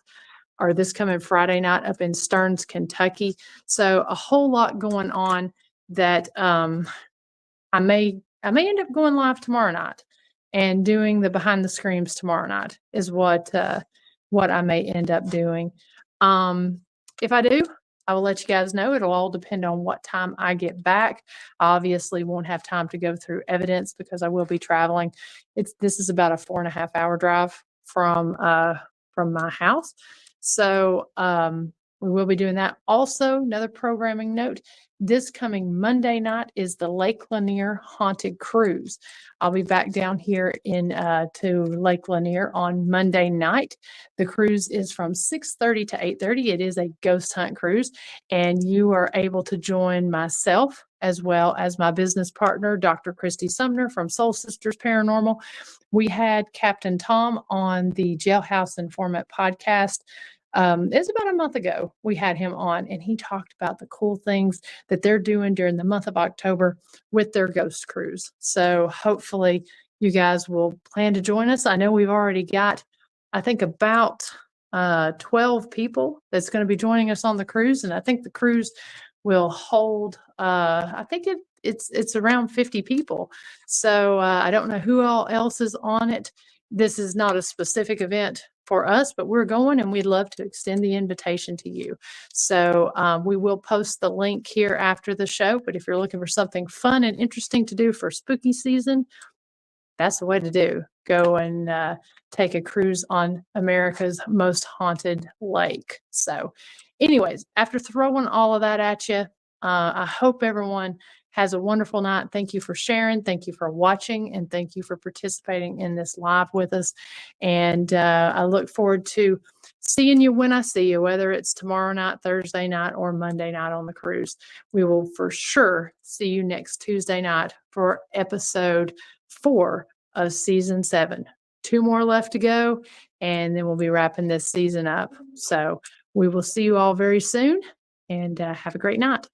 or this coming Friday night, up in Stearns, Kentucky. So a whole lot going on that I may end up going live tomorrow night and doing the behind the screens tomorrow night is what I may end up doing. If I do, I will let you guys know. It'll all depend on what time I get back. I obviously won't have time to go through evidence because I will be traveling. This is about a 4.5 hour drive from my house. So we will be doing that. Also, another programming note, this coming Monday night is the Lake Lanier Haunted Cruise. I'll be back down here to Lake Lanier on Monday night. The cruise is from 6:30 to 8:30. It is a ghost hunt cruise, and you are able to join myself as well as my business partner, Dr. Christy Sumner from Soul Sisters Paranormal. We had Captain Tom on the Jailhouse Informant podcast. It's about a month ago we had him on, and he talked about the cool things that they're doing during the month of October with their ghost cruise. So hopefully you guys will plan to join us. I know we've already got, I think, about 12 people that's going to be joining us on the cruise, and I think the cruise will hold, I think it's around 50 people. So I don't know who all else is on it. This is not a specific event for us, but we're going, and we'd love to extend the invitation to you. So we will post the link here after the show, but if you're looking for something fun and interesting to do for spooky season, that's the way to do. Go and take a cruise on America's most haunted lake. So anyways, after throwing all of that at you, I hope everyone has a wonderful night. Thank you for sharing. Thank you for watching. And thank you for participating in this live with us. And I look forward to seeing you when I see you, whether it's tomorrow night, Thursday night, or Monday night on the cruise. We will for sure see you next Tuesday night for episode 4 of season 7. 2 more left to go, and then we'll be wrapping this season up. So we will see you all very soon, and have a great night.